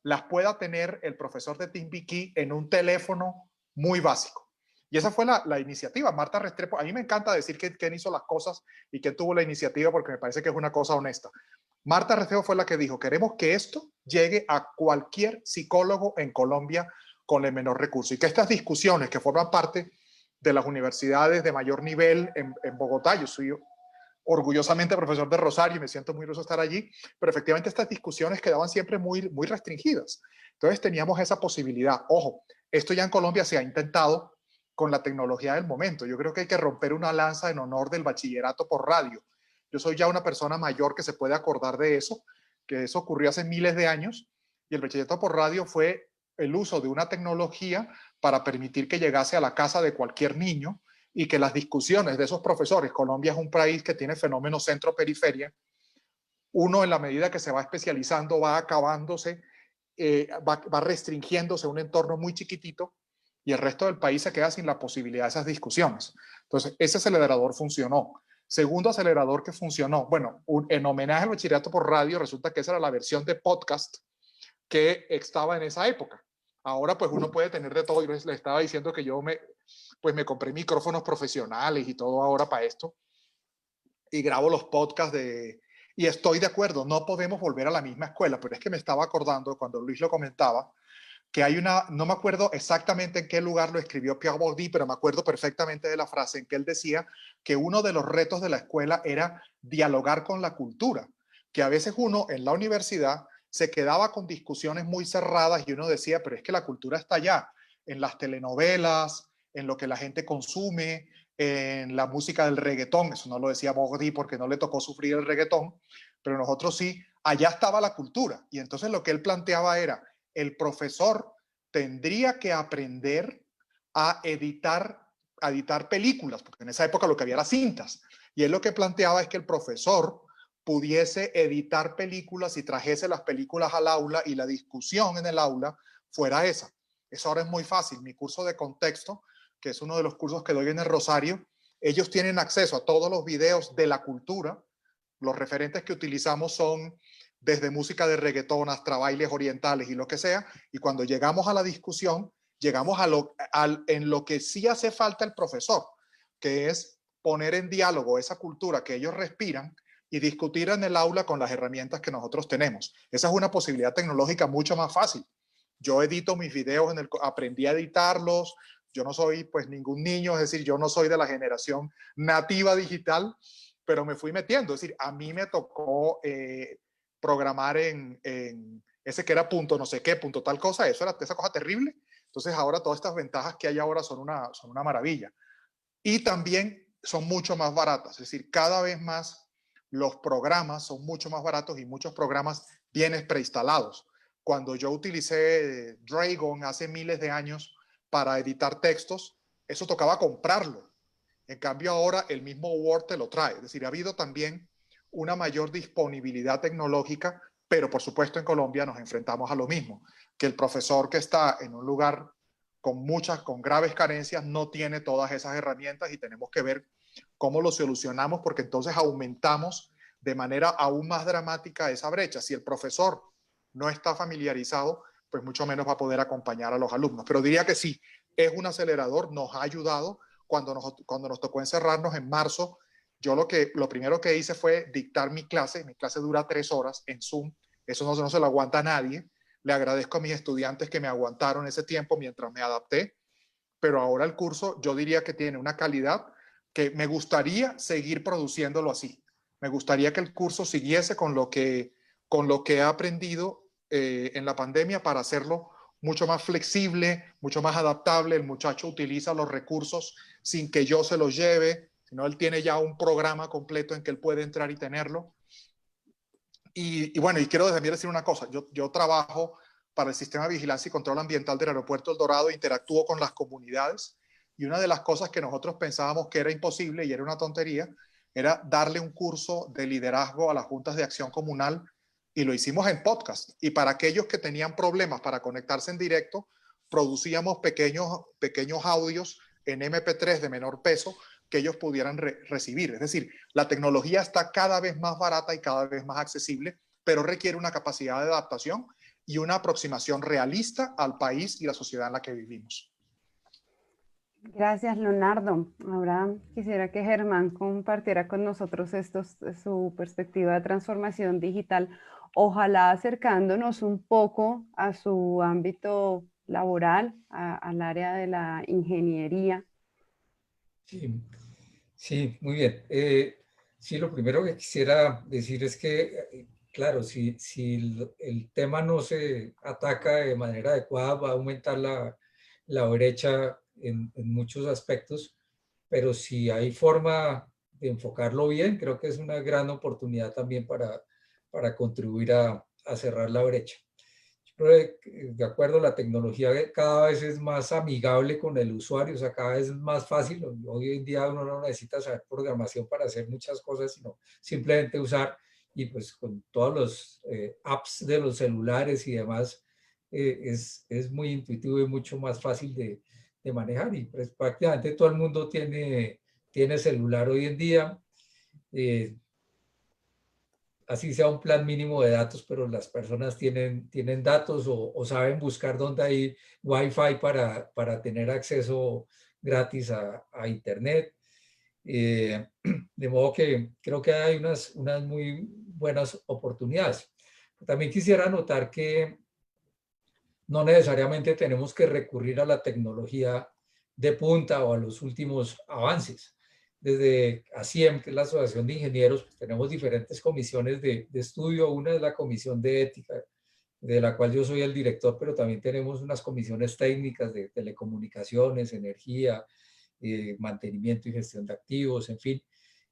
las pueda tener el profesor de Timbiquí en un teléfono muy básico. Y esa fue la iniciativa. Marta Restrepo, a mí me encanta decir quién hizo las cosas y quién tuvo la iniciativa porque me parece que es una cosa honesta. Marta Restrepo fue la que dijo, queremos que esto llegue a cualquier psicólogo en Colombia con el menor recurso y que estas discusiones que forman parte de las universidades de mayor nivel en Bogotá, yo soy orgullosamente profesor de Rosario y me siento muy orgulloso de estar allí, pero efectivamente estas discusiones quedaban siempre muy restringidas. Entonces teníamos esa posibilidad. Ojo, esto ya en Colombia se ha intentado con la tecnología del momento. Yo creo que hay que romper una lanza en honor del bachillerato por radio. Yo soy ya una persona mayor que se puede acordar de eso, que eso ocurrió hace miles de años, y el bachillerato por radio fue el uso de una tecnología para permitir que llegase a la casa de cualquier niño y que las discusiones de esos profesores, Colombia es un país que tiene fenómenos centro-periferia, uno en la medida que se va especializando va acabándose, va restringiéndose a un entorno muy chiquitito y el resto del país se queda sin la posibilidad de esas discusiones. Entonces, ese acelerador funcionó. Segundo acelerador que funcionó, bueno, en homenaje al bachillerato por radio, resulta que esa era la versión de podcast que estaba en esa época. Ahora pues uno puede tener de todo. Yo les estaba diciendo que yo me compré micrófonos profesionales y todo ahora para esto y grabo los podcasts y estoy de acuerdo, no podemos volver a la misma escuela, pero es que me estaba acordando cuando Luis lo comentaba, que hay no me acuerdo exactamente en qué lugar lo escribió Pierre Bourdieu, pero me acuerdo perfectamente de la frase en que él decía que uno de los retos de la escuela era dialogar con la cultura, que a veces uno en la universidad se quedaba con discusiones muy cerradas y uno decía, pero es que la cultura está allá, en las telenovelas, en lo que la gente consume, en la música del reggaetón. Eso no lo decía Bourdieu porque no le tocó sufrir el reggaetón, pero nosotros sí, allá estaba la cultura. Y entonces lo que él planteaba era, el profesor tendría que aprender a editar películas, porque en esa época lo que había era cintas. Y él lo que planteaba es que el profesor pudiese editar películas y trajese las películas al aula y la discusión en el aula fuera esa. Eso ahora es muy fácil. Mi curso de contexto, que es uno de los cursos que doy en el Rosario, ellos tienen acceso a todos los videos de la cultura. Los referentes que utilizamos son desde música de reggaetón hasta bailes orientales y lo que sea, y cuando llegamos a la discusión, llegamos en lo que sí hace falta el profesor, que es poner en diálogo esa cultura que ellos respiran y discutir en el aula con las herramientas que nosotros tenemos. Esa es una posibilidad tecnológica mucho más fácil. Yo edito mis videos, aprendí a editarlos, yo no soy pues ningún niño, es decir, yo no soy de la generación nativa digital, pero me fui metiendo, es decir, a mí me tocó programar en ese que era punto no sé qué, punto tal cosa, eso era esa cosa terrible. Entonces ahora todas estas ventajas que hay ahora son una maravilla. Y también son mucho más baratas, es decir, cada vez más los programas son mucho más baratos y muchos programas vienen preinstalados. Cuando yo utilicé Dragon hace miles de años para editar textos, eso tocaba comprarlo. En cambio ahora el mismo Word te lo trae. Es decir, ha habido también una mayor disponibilidad tecnológica, pero por supuesto en Colombia nos enfrentamos a lo mismo, que el profesor que está en un lugar con graves carencias no tiene todas esas herramientas y tenemos que ver cómo lo solucionamos porque entonces aumentamos de manera aún más dramática esa brecha. Si el profesor no está familiarizado, pues mucho menos va a poder acompañar a los alumnos. Pero diría que sí, es un acelerador, nos ha ayudado cuando nos tocó encerrarnos en marzo Yo lo primero que hice fue dictar mi clase dura 3 horas en Zoom, eso no se lo aguanta a nadie. Le agradezco a mis estudiantes que me aguantaron ese tiempo mientras me adapté, pero ahora el curso yo diría que tiene una calidad que me gustaría seguir produciéndolo así. Me gustaría que el curso siguiese con lo que he aprendido en la pandemia para hacerlo mucho más flexible, mucho más adaptable. El muchacho utiliza los recursos sin que yo se los lleve, sino él tiene ya un programa completo en que él puede entrar y tenerlo. Y bueno, y quiero también decir una cosa, yo trabajo para el Sistema de Vigilancia y Control Ambiental del Aeropuerto El Dorado, interactúo con las comunidades, y una de las cosas que nosotros pensábamos que era imposible y era una tontería, era darle un curso de liderazgo a las juntas de acción comunal, y lo hicimos en podcast. Y para aquellos que tenían problemas para conectarse en directo, producíamos pequeños audios en MP3 de menor peso que ellos pudieran recibir. Es decir, la tecnología está cada vez más barata y cada vez más accesible, pero requiere una capacidad de adaptación y una aproximación realista al país y la sociedad en la que vivimos. Gracias, Leonardo. Ahora quisiera que Germán compartiera con nosotros su perspectiva de transformación digital, ojalá acercándonos un poco a su ámbito laboral, al área de la ingeniería. Sí, sí, muy bien. Sí, lo primero que quisiera decir es que, claro, si el tema no se ataca de manera adecuada, va a aumentar la brecha en muchos aspectos, pero si hay forma de enfocarlo bien, creo que es una gran oportunidad también para contribuir a cerrar la brecha. Yo creo que, de acuerdo, la tecnología cada vez es más amigable con el usuario, o sea, cada vez es más fácil. Hoy en día uno no necesita saber programación para hacer muchas cosas, sino simplemente usar, y pues con todos los apps de los celulares y demás, es muy intuitivo y mucho más fácil de manejar, y pues prácticamente todo el mundo tiene celular hoy en día. Así sea un plan mínimo de datos, pero las personas tienen datos o saben buscar dónde hay Wi-Fi para tener acceso gratis a Internet. De modo que creo que hay unas muy buenas oportunidades. También quisiera anotar que no necesariamente tenemos que recurrir a la tecnología de punta o a los últimos avances. Desde ASIEM, que es la Asociación de Ingenieros, pues tenemos diferentes comisiones de estudio. Una es la Comisión de Ética, de la cual yo soy el director, pero también tenemos unas comisiones técnicas de telecomunicaciones, energía, mantenimiento y gestión de activos, en fin.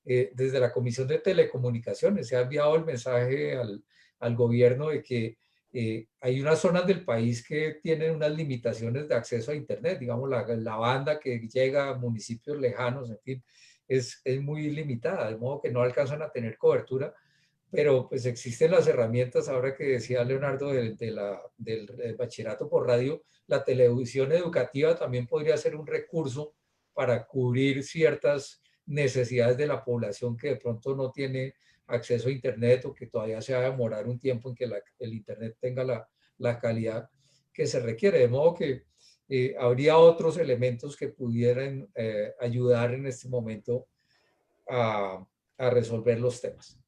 Desde la Comisión de Telecomunicaciones se ha enviado el mensaje al gobierno de que hay unas zonas del país que tienen unas limitaciones de acceso a Internet, digamos la banda que llega a municipios lejanos, en fin, es muy limitada, de modo que no alcanzan a tener cobertura, pero pues existen las herramientas, ahora que decía Leonardo del bachillerato por radio, la televisión educativa también podría ser un recurso para cubrir ciertas necesidades de la población que de pronto no tiene acceso a Internet o que todavía se va a demorar un tiempo en que el Internet tenga la calidad que se requiere. De modo que habría otros elementos que pudieran ayudar en este momento a resolver los temas.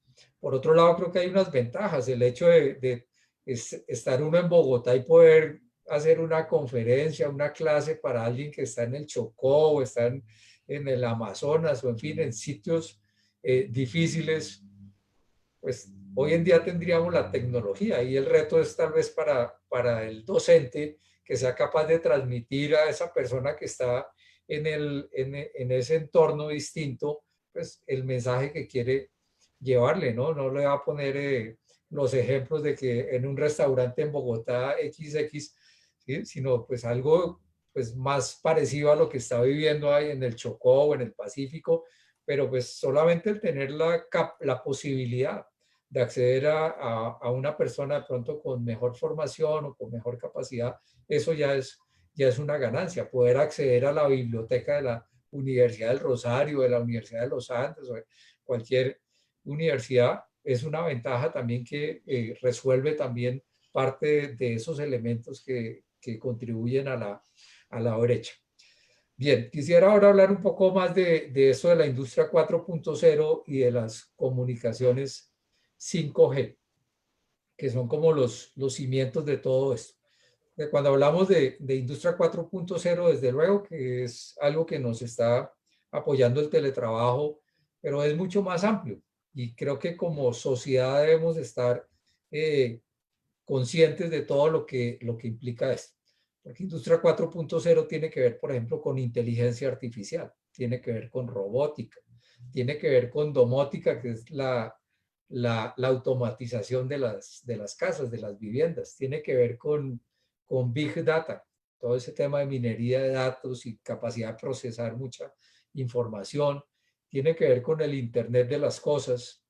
Por otro lado, creo que hay unas ventajas. El hecho de estar uno en Bogotá y poder hacer una conferencia, una clase para alguien que está en el Chocó o está en el Amazonas o en fin, en sitios difíciles, pues hoy en día tendríamos la tecnología, y el reto es tal vez para el docente que sea capaz de transmitir a esa persona que está en ese entorno distinto, pues el mensaje que quiere llevarle, ¿no? No le va a poner los ejemplos de que en un restaurante en Bogotá XX, ¿sí? Sino pues algo pues más parecido a lo que está viviendo ahí en el Chocó o en el Pacífico, pero pues solamente el tener la posibilidad de acceder a una persona de pronto con mejor formación o con mejor capacidad, eso ya es una ganancia. Poder acceder a la biblioteca de la Universidad del Rosario, de la Universidad de los Andes o de cualquier universidad, es una ventaja también que resuelve también parte de esos elementos que contribuyen a la brecha. Bien, quisiera ahora hablar un poco más de eso de la industria 4.0 y de las comunicaciones 5G, que son como los cimientos de todo esto. Cuando hablamos de industria 4.0, desde luego que es algo que nos está apoyando el teletrabajo, pero es mucho más amplio. Y creo que como sociedad debemos estar conscientes de todo lo que implica esto. Porque industria 4.0 tiene que ver, por ejemplo, con inteligencia artificial, tiene que ver con robótica, tiene que ver con domótica, que es la automatización de las casas, de las viviendas, tiene que ver con Big Data, todo ese tema de minería de datos y capacidad de procesar mucha información, tiene que ver con el Internet de las cosas.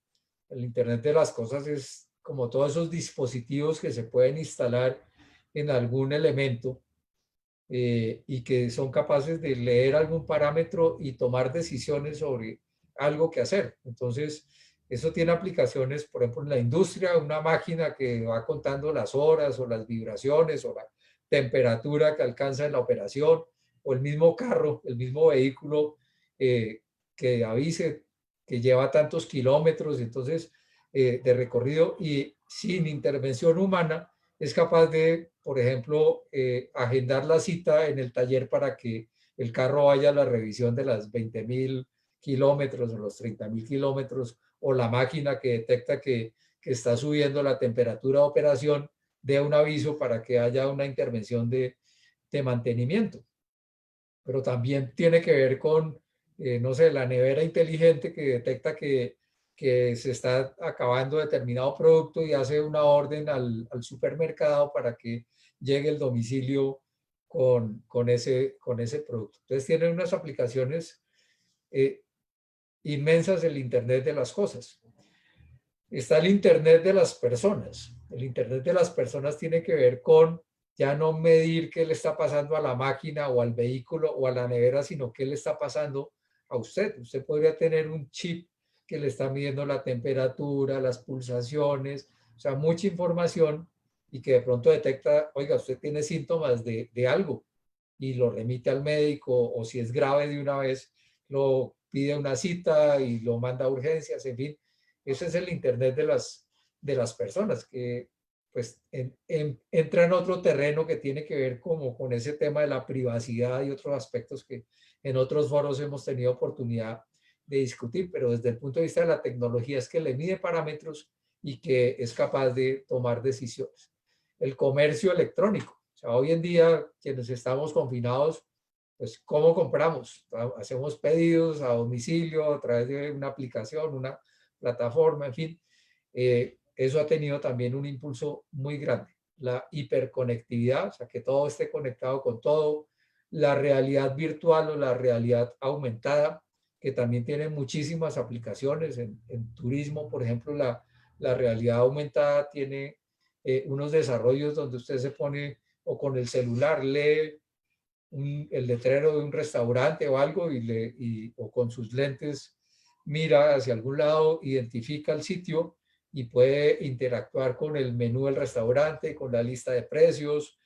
El Internet de las cosas es como todos esos dispositivos que se pueden instalar en algún elemento y que son capaces de leer algún parámetro y tomar decisiones sobre algo que hacer. Entonces, eso tiene aplicaciones, por ejemplo, en la industria, una máquina que va contando las horas o las vibraciones o la temperatura que alcanza en la operación, o el mismo carro, el mismo vehículo que avise que lleva tantos kilómetros, entonces, de recorrido y sin intervención humana, es capaz de, por ejemplo, agendar la cita en el taller para que el carro vaya a la revisión de las 20.000 kilómetros o los 30.000 kilómetros, o la máquina que detecta que está subiendo la temperatura de operación, dé un aviso para que haya una intervención de mantenimiento. Pero también tiene que ver con, no sé, la nevera inteligente que detecta que se está acabando determinado producto y hace una orden al supermercado para que llegue el domicilio con ese producto. Entonces tienen unas aplicaciones inmensas el Internet de las cosas. Está el Internet de las personas. El Internet de las personas tiene que ver con ya no medir qué le está pasando a la máquina o al vehículo o a la nevera, sino qué le está pasando a usted. Usted podría tener un chip que le está midiendo la temperatura, las pulsaciones, o sea, mucha información y que de pronto detecta, oiga, usted tiene síntomas de algo y lo remite al médico, o si es grave de una vez, lo pide una cita y lo manda a urgencias, en fin. Ese es el Internet de las personas, que pues entra en otro terreno que tiene que ver como con ese tema de la privacidad y otros aspectos que en otros foros hemos tenido oportunidad de discutir, pero desde el punto de vista de la tecnología es que le mide parámetros y que es capaz de tomar decisiones. El comercio electrónico. O sea, hoy en día, quienes estamos confinados, pues, ¿cómo compramos? Hacemos pedidos a domicilio a través de una aplicación, una plataforma, en fin. Eso ha tenido también un impulso muy grande. La hiperconectividad, o sea, que todo esté conectado con todo. La realidad virtual o la realidad aumentada, que también tiene muchísimas aplicaciones. En turismo, por ejemplo, la realidad aumentada tiene unos desarrollos donde usted se pone o con el celular lee el letrero de un restaurante o algo o con sus lentes mira hacia algún lado, identifica el sitio y puede interactuar con el menú del restaurante, con la lista de precios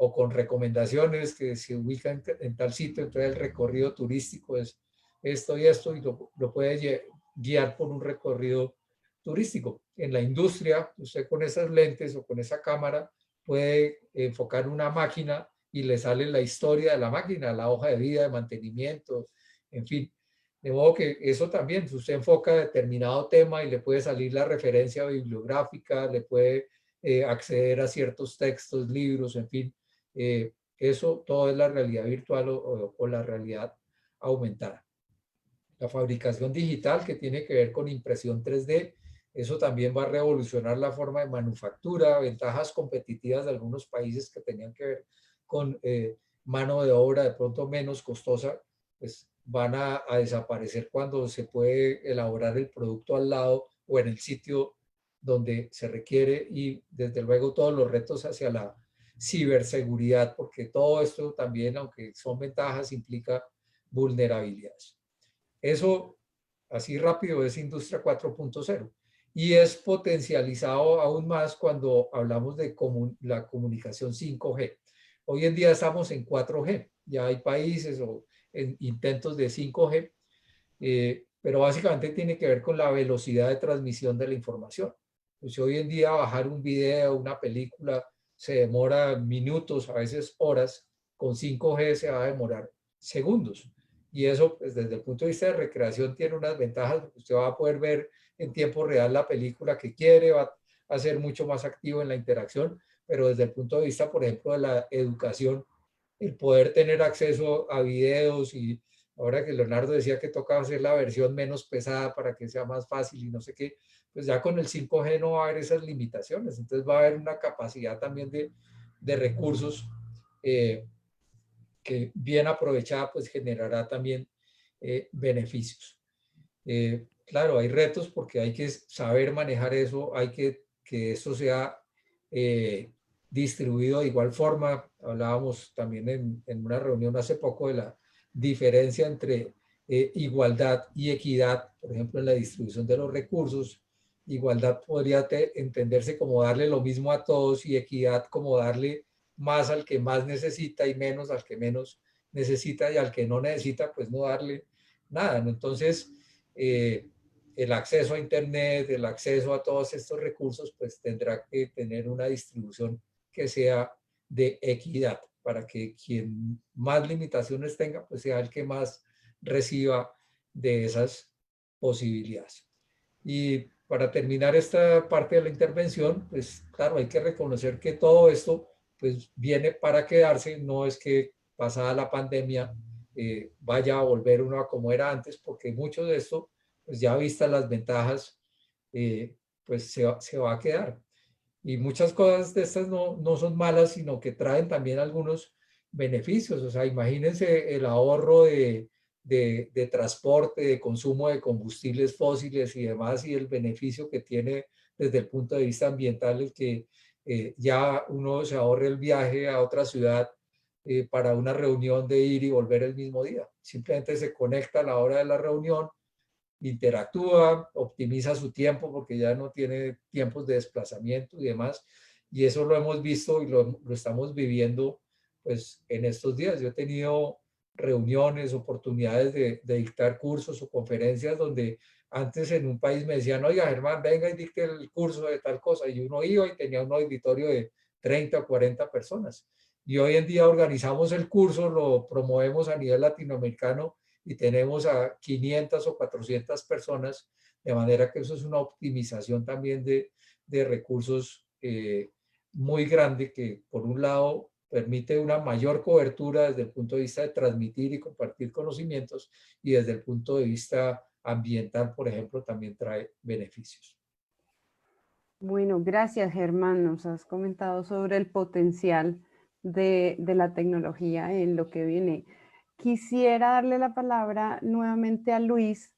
o con recomendaciones que se ubican en tal sitio. Entonces el recorrido turístico es esto y esto y lo puede guiar por un recorrido turístico. En la industria, usted con esas lentes o con esa cámara puede enfocar una máquina y le sale la historia de la máquina, la hoja de vida, de mantenimiento, en fin. De modo que eso también, si usted enfoca determinado tema y le puede salir la referencia bibliográfica, le puede acceder a ciertos textos, libros, en fin. Eso todo es la realidad virtual o la realidad aumentada. La fabricación digital, que tiene que ver con impresión 3D, eso también va a revolucionar la forma de manufactura, ventajas competitivas de algunos países que tenían que ver con mano de obra de pronto menos costosa, pues van a desaparecer cuando se puede elaborar el producto al lado o en el sitio donde se requiere, y desde luego todos los retos hacia la ciberseguridad, porque todo esto también, aunque son ventajas, implica vulnerabilidades. Eso, así rápido, es Industria 4.0 y es potencializado aún más cuando hablamos de la comunicación 5G. Hoy en día estamos en 4G ya hay países o intentos de 5G, pero básicamente tiene que ver con la velocidad de transmisión de la información. Pues hoy en día bajar un video, una película, se demora minutos, a veces horas. Con 5G se va a demorar segundos. Y eso, pues, desde el punto de vista de recreación, tiene unas ventajas. Usted va a poder ver en tiempo real la película que quiere, va a ser mucho más activo en la interacción, pero desde el punto de vista, por ejemplo, de la educación, el poder tener acceso a videos y ahora que Leonardo decía que toca hacer la versión menos pesada para que sea más fácil y no sé qué, pues ya con el 5G no va a haber esas limitaciones. Entonces va a haber una capacidad también de recursos que bien aprovechada pues generará también beneficios. Claro, hay retos porque hay que saber manejar eso, hay que eso sea distribuido de igual forma. Hablábamos también en una reunión hace poco de la diferencia entre igualdad y equidad, por ejemplo, en la distribución de los recursos. Igualdad podría entenderse como darle lo mismo a todos y equidad como darle más al que más necesita y menos al que menos necesita y al que no necesita, pues no darle nada, ¿no? Entonces, el acceso a Internet, el acceso a todos estos recursos, pues tendrá que tener una distribución que sea de equidad para que quien más limitaciones tenga, pues sea el que más reciba de esas posibilidades. Y para terminar esta parte de la intervención, pues claro, hay que reconocer que todo esto pues viene para quedarse, no es que pasada la pandemia vaya a volver uno a como era antes, porque mucho de esto, pues ya vistas las ventajas, pues se va a quedar. Y muchas cosas de estas no son malas, sino que traen también algunos beneficios. O sea, imagínense el ahorro de transporte, de consumo de combustibles fósiles y demás, y el beneficio que tiene desde el punto de vista ambiental, el que ya uno se ahorre el viaje a otra ciudad para una reunión de ir y volver el mismo día. Simplemente se conecta a la hora de la reunión, interactúa, optimiza su tiempo porque ya no tiene tiempos de desplazamiento y demás. Y eso lo hemos visto y lo estamos viviendo pues en estos días. Yo he tenido reuniones, oportunidades de dictar cursos o conferencias donde antes en un país me decían, oiga, Germán, venga y dicte el curso de tal cosa. Y uno iba y tenía un auditorio de 30 o 40 personas. Y hoy en día organizamos el curso, lo promovemos a nivel latinoamericano y tenemos a 500 o 400 personas, de manera que eso es una optimización también de recursos muy grande que por un lado permite una mayor cobertura desde el punto de vista de transmitir y compartir conocimientos y desde el punto de vista ambiental, por ejemplo, también trae beneficios. Bueno, gracias Germán. Nos has comentado sobre el potencial de la tecnología en lo que viene. Quisiera darle la palabra nuevamente a Luis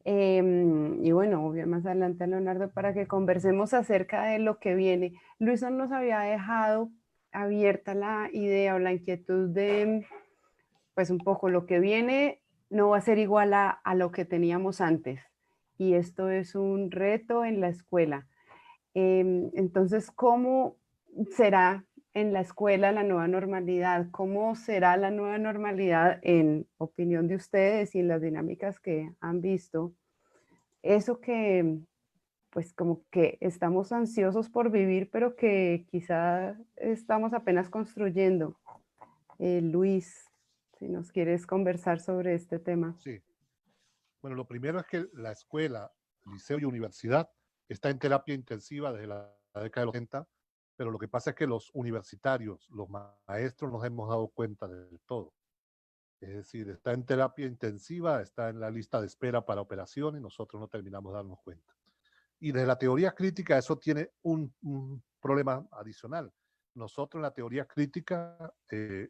y bueno, obvio, más adelante a Leonardo para que conversemos acerca de lo que viene. Luis nos había dejado abierta la idea o la inquietud de, pues un poco lo que viene no va a ser igual a lo que teníamos antes y esto es un reto en la escuela. Entonces, ¿cómo será en la escuela la nueva normalidad? ¿Cómo será la nueva normalidad en opinión de ustedes y en las dinámicas que han visto? Eso que, pues como que estamos ansiosos por vivir, pero que quizá estamos apenas construyendo. Luis, si nos quieres conversar sobre este tema. Sí. Bueno, lo primero es que la escuela, liceo y universidad está en terapia intensiva desde la década de los 80, pero lo que pasa es que los universitarios, los maestros, nos hemos dado cuenta del todo. Es decir, está en terapia intensiva, está en la lista de espera para operación y nosotros no terminamos de darnos cuenta. Y desde la teoría crítica eso tiene un problema adicional. Nosotros en la teoría crítica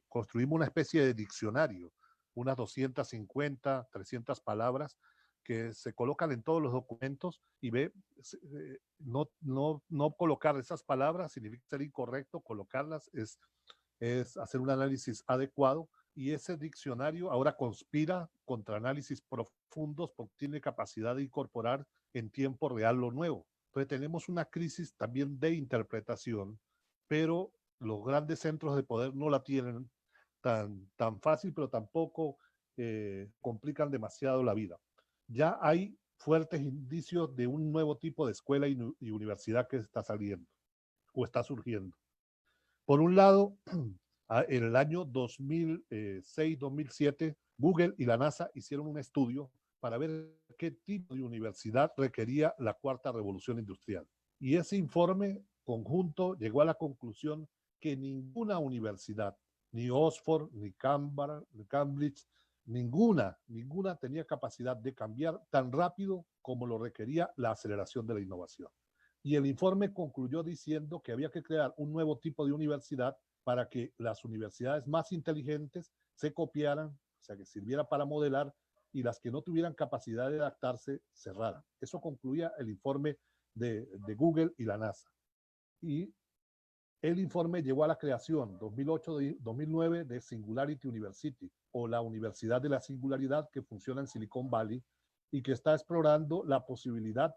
construimos una especie de diccionario, unas 250, 300 palabras que se colocan en todos los documentos y no colocar esas palabras significa ser incorrecto, colocarlas es hacer un análisis adecuado y ese diccionario ahora conspira contra análisis profundos porque tiene capacidad de incorporar en tiempo real lo nuevo. Entonces tenemos una crisis también de interpretación, pero los grandes centros de poder no la tienen tan fácil, pero tampoco complican demasiado la vida. Ya hay fuertes indicios de un nuevo tipo de escuela y universidad que está saliendo o está surgiendo. Por un lado, en el año 2006-2007, Google y la NASA hicieron un estudio para ver qué tipo de universidad requería la cuarta revolución industrial. Y ese informe conjunto llegó a la conclusión que ninguna universidad, ni Oxford, ni Cambridge, ninguna tenía capacidad de cambiar tan rápido como lo requería la aceleración de la innovación. Y el informe concluyó diciendo que había que crear un nuevo tipo de universidad para que las universidades más inteligentes se copiaran, o sea, que sirviera para modelar, y las que no tuvieran capacidad de adaptarse cerraran. Eso concluía el informe de Google y la NASA. Y el informe llevó a la creación 2008-2009 de Singularity University, o la Universidad de la Singularidad, que funciona en Silicon Valley y que está explorando la posibilidad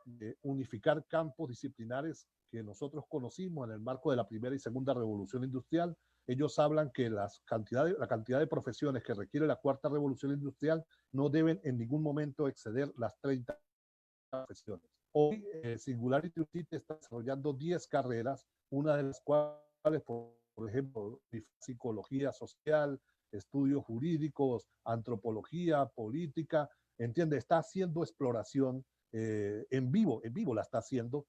de unificar campos disciplinares que nosotros conocimos en el marco de la primera y segunda revolución industrial. Ellos hablan que la cantidad de profesiones que requiere la cuarta revolución industrial no deben en ningún momento exceder las 30 profesiones. Hoy Singularity University está desarrollando 10 carreras, una de las cuales, por ejemplo, psicología social, estudios jurídicos, antropología, política, entiende, está haciendo exploración en vivo la está haciendo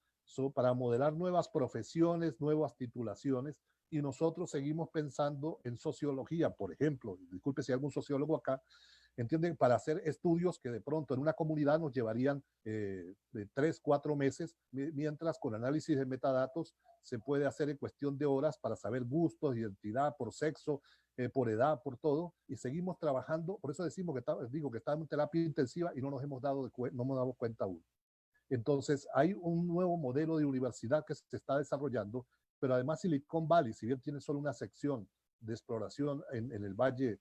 para modelar nuevas profesiones, nuevas titulaciones, y nosotros seguimos pensando en sociología, por ejemplo, disculpe si hay algún sociólogo acá, entienden, para hacer estudios que de pronto en una comunidad nos llevarían de 3, 4 meses, mientras con análisis de metadatos se puede hacer en cuestión de horas para saber gustos, identidad, por sexo, por edad, por todo, y seguimos trabajando. Por eso decimos que estamos en terapia intensiva y no nos hemos dado cuenta aún. Entonces hay un nuevo modelo de universidad que se está desarrollando, pero además Silicon Valley, si bien tiene solo una sección de exploración en el valle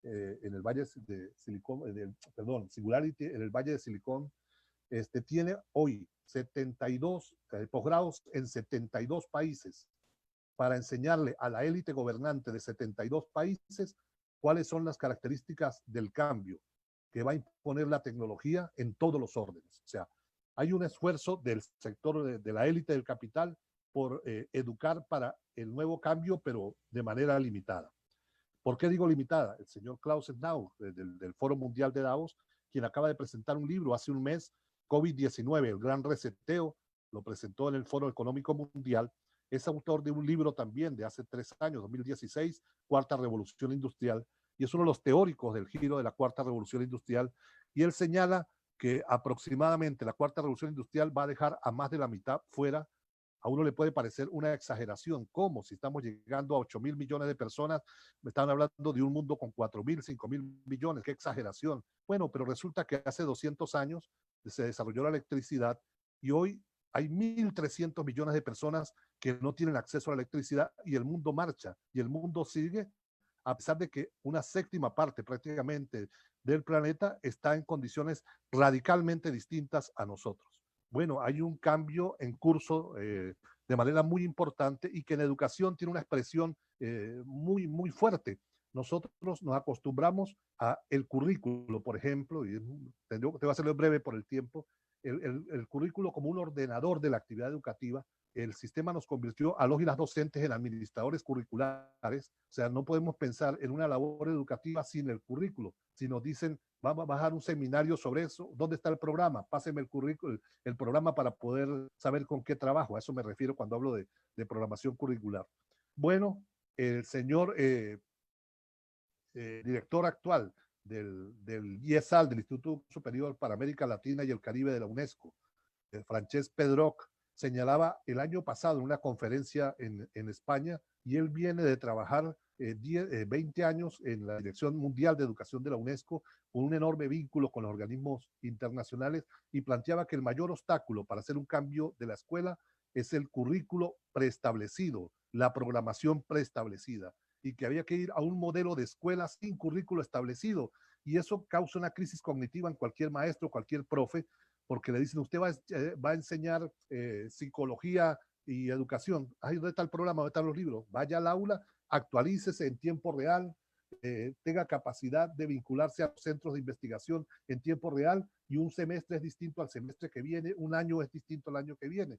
de Silicon, Singularity, en el Valle de Silicon, tiene hoy 72 posgrados en 72 países para enseñarle a la élite gobernante de 72 países cuáles son las características del cambio que va a imponer la tecnología en todos los órdenes. O sea, hay un esfuerzo del sector de la élite del capital por educar para el nuevo cambio, pero de manera limitada. ¿Por qué digo limitada? El señor Klaus Schwab, del Foro Mundial de Davos, quien acaba de presentar un libro hace un mes, COVID-19, el gran reseteo, lo presentó en el Foro Económico Mundial, es autor de un libro también de hace 3 años, 2016, Cuarta Revolución Industrial, y es uno de los teóricos del giro de la Cuarta Revolución Industrial, y él señala que aproximadamente la Cuarta Revolución Industrial va a dejar a más de la mitad fuera. A uno le puede parecer una exageración. ¿Cómo? Si estamos llegando a 8.000 millones de personas, me están hablando de un mundo con 4.000, 5.000 millones. ¡Qué exageración! Bueno, pero resulta que hace 200 años se desarrolló la electricidad y hoy hay 1.300 millones de personas que no tienen acceso a la electricidad y el mundo marcha y el mundo sigue, a pesar de que una séptima parte prácticamente del planeta está en condiciones radicalmente distintas a nosotros. Bueno, hay un cambio en curso de manera muy importante y que en educación tiene una expresión muy fuerte. Nosotros nos acostumbramos a el currículo, por ejemplo, y te voy a hacerlo breve por el tiempo, el currículo como un ordenador de la actividad educativa. El sistema nos convirtió a los y las docentes en administradores curriculares. O sea, no podemos pensar en una labor educativa sin el currículo. Si nos dicen, vamos a bajar un seminario sobre eso, ¿dónde está el programa? Páseme el currículo, el programa para poder saber con qué trabajo. A eso me refiero cuando hablo de programación curricular. Bueno, el señor director actual del IESAL, del Instituto Superior para América Latina y el Caribe de la UNESCO, Francesc Pedroch, señalaba el año pasado en una conferencia en España, y él viene de trabajar 20 años en la Dirección Mundial de Educación de la UNESCO, con un enorme vínculo con los organismos internacionales, y planteaba que el mayor obstáculo para hacer un cambio de la escuela es el currículo preestablecido, la programación preestablecida, y que había que ir a un modelo de escuela sin currículo establecido, y eso causa una crisis cognitiva en cualquier maestro, cualquier profe, porque le dicen, usted va a enseñar psicología y educación. Ay, ¿dónde está el programa? ¿Dónde están los libros? Vaya al aula actualícese en tiempo real, tenga capacidad de vincularse a los centros de investigación en tiempo real, y un semestre es distinto al semestre que viene, un año es distinto al año que viene.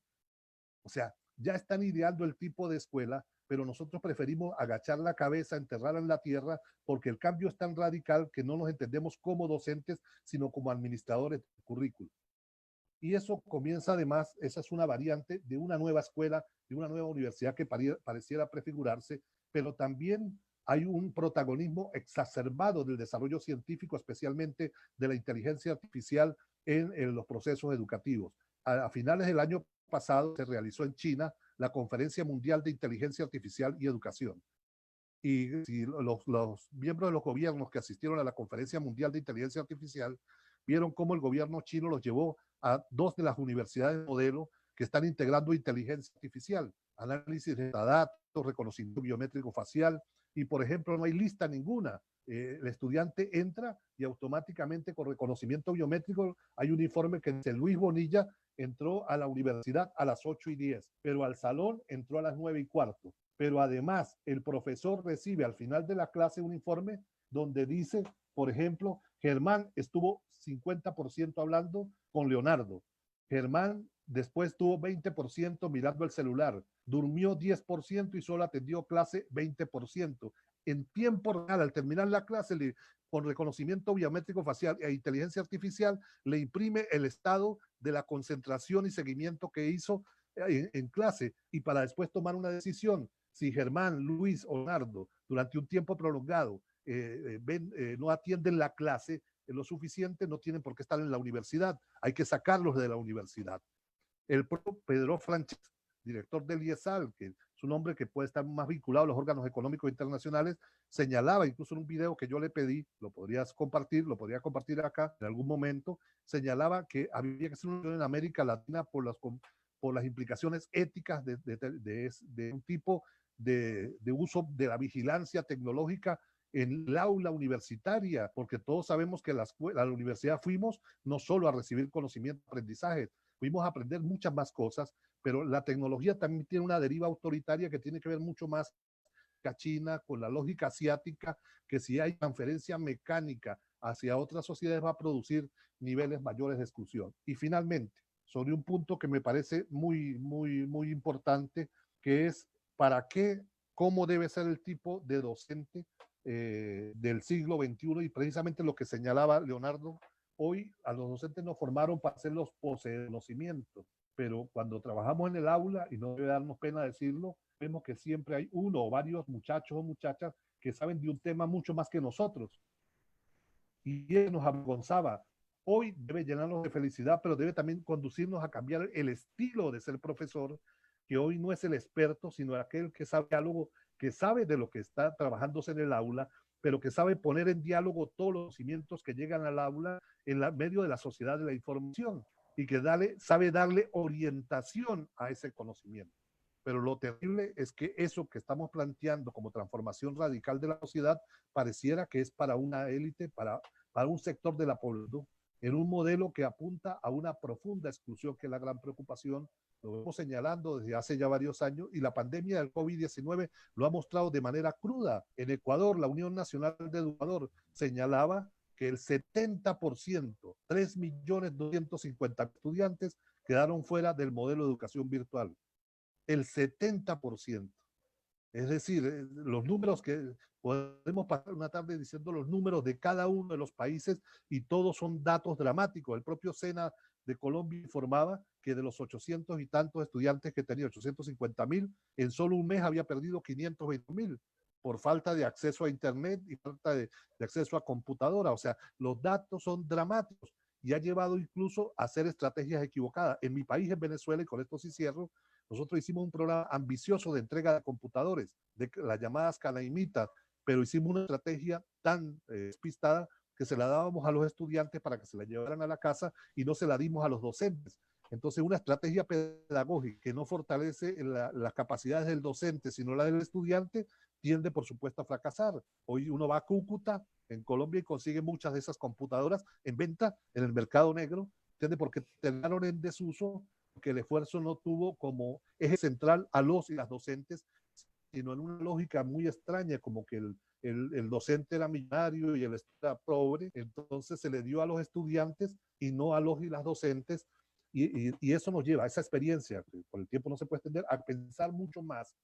O sea, ya están ideando el tipo de escuela, pero nosotros preferimos agachar la cabeza, enterrarla en la tierra, porque el cambio es tan radical que no nos entendemos como docentes, sino como administradores de currículo. Y eso comienza además, esa es una variante de una nueva escuela, de una nueva universidad que pareciera prefigurarse, pero también hay un protagonismo exacerbado del desarrollo científico, especialmente de la inteligencia artificial en los procesos educativos. A finales del año pasado se realizó en China la Conferencia Mundial de Inteligencia Artificial y Educación. Y si los miembros de los gobiernos que asistieron a la Conferencia Mundial de Inteligencia Artificial vieron cómo el gobierno chino los llevó a 2 de las universidades modelo que están integrando inteligencia artificial, análisis de datos, reconocimiento biométrico facial, y por ejemplo no hay lista ninguna. El estudiante entra y automáticamente con reconocimiento biométrico hay un informe que dice: Luis Bonilla entró a la universidad a las 8:10, pero al salón entró a las 9:15. Pero además el profesor recibe al final de la clase un informe donde dice, por ejemplo, Germán estuvo 50% hablando con Leonardo. Germán después tuvo 20% mirando el celular, durmió 10% y solo atendió clase 20%. En tiempo real, al terminar la clase, con reconocimiento biométrico facial e inteligencia artificial, le imprime el estado de la concentración y seguimiento que hizo en clase, y para después tomar una decisión. Si Germán, Luis o Leonardo durante un tiempo prolongado no atienden la clase lo suficiente, no tienen por qué estar en la universidad, hay que sacarlos de la universidad. El propio Pedro Francesc, director del IESAL, que es un hombre que puede estar más vinculado a los órganos económicos internacionales, señalaba, incluso en un video que yo le pedí, lo podría compartir acá en algún momento, señalaba que había que hacer una unión en América Latina por las implicaciones éticas de un tipo de uso de la vigilancia tecnológica en el aula universitaria, porque todos sabemos que a la universidad fuimos no solo a recibir conocimiento, aprendizaje, fuimos a aprender muchas más cosas, pero la tecnología también tiene una deriva autoritaria que tiene que ver mucho más con China, con la lógica asiática, que si hay transferencia mecánica hacia otras sociedades va a producir niveles mayores de exclusión. Y finalmente, sobre un punto que me parece muy, muy, muy importante, que es para qué, cómo debe ser el tipo de docente del siglo XXI, y precisamente lo que señalaba Leonardo, hoy a los docentes nos formaron para ser los poseedores, pero cuando trabajamos en el aula, y no debe darnos pena decirlo, vemos que siempre hay uno o varios muchachos o muchachas que saben de un tema mucho más que nosotros. Y eso nos avergonzaba. Hoy debe llenarnos de felicidad, pero debe también conducirnos a cambiar el estilo de ser profesor, que hoy no es el experto, sino aquel que sabe diálogo, que sabe de lo que está trabajándose en el aula, pero que sabe poner en diálogo todos los conocimientos que llegan al aula en medio de la sociedad de la información, y que sabe darle orientación a ese conocimiento. Pero lo terrible es que eso que estamos planteando como transformación radical de la sociedad pareciera que es para una élite, para un sector de la población, en un modelo que apunta a una profunda exclusión, que es la gran preocupación. Lo vemos señalando desde hace ya varios años, y la pandemia del COVID-19 lo ha mostrado de manera cruda. En Ecuador, la Unión Nacional de Educadores señalaba que el 70%, 3.250.000 estudiantes, quedaron fuera del modelo de educación virtual. El 70%. Es decir, los números que podemos pasar una tarde diciendo los números de cada uno de los países, y todos son datos dramáticos. El propio SENA de Colombia informaba que de los 800 y tantos estudiantes que tenía, 850.000, en solo un mes había perdido 520.000 por falta de acceso a internet y falta de acceso a computadora. O sea, los datos son dramáticos, y ha llevado incluso a hacer estrategias equivocadas. En mi país, en Venezuela, y con esto sí cierro, nosotros hicimos un programa ambicioso de entrega de computadores, de las llamadas canaimitas, pero hicimos una estrategia tan despistada que se la dábamos a los estudiantes para que se la llevaran a la casa, y no se la dimos a los docentes. Entonces, una estrategia pedagógica que no fortalece las capacidades del docente, sino la del estudiante, tiende, por supuesto, a fracasar. Hoy uno va a Cúcuta, en Colombia, y consigue muchas de esas computadoras en venta en el mercado negro, ¿entiende? Porque terminaron en desuso, que el esfuerzo no tuvo como eje central a los y las docentes, sino en una lógica muy extraña, como que el docente era millonario y el estudiante era pobre, entonces se le dio a los estudiantes y no a los y las docentes, y eso nos lleva a esa experiencia, que por el tiempo no se puede extender, a pensar mucho más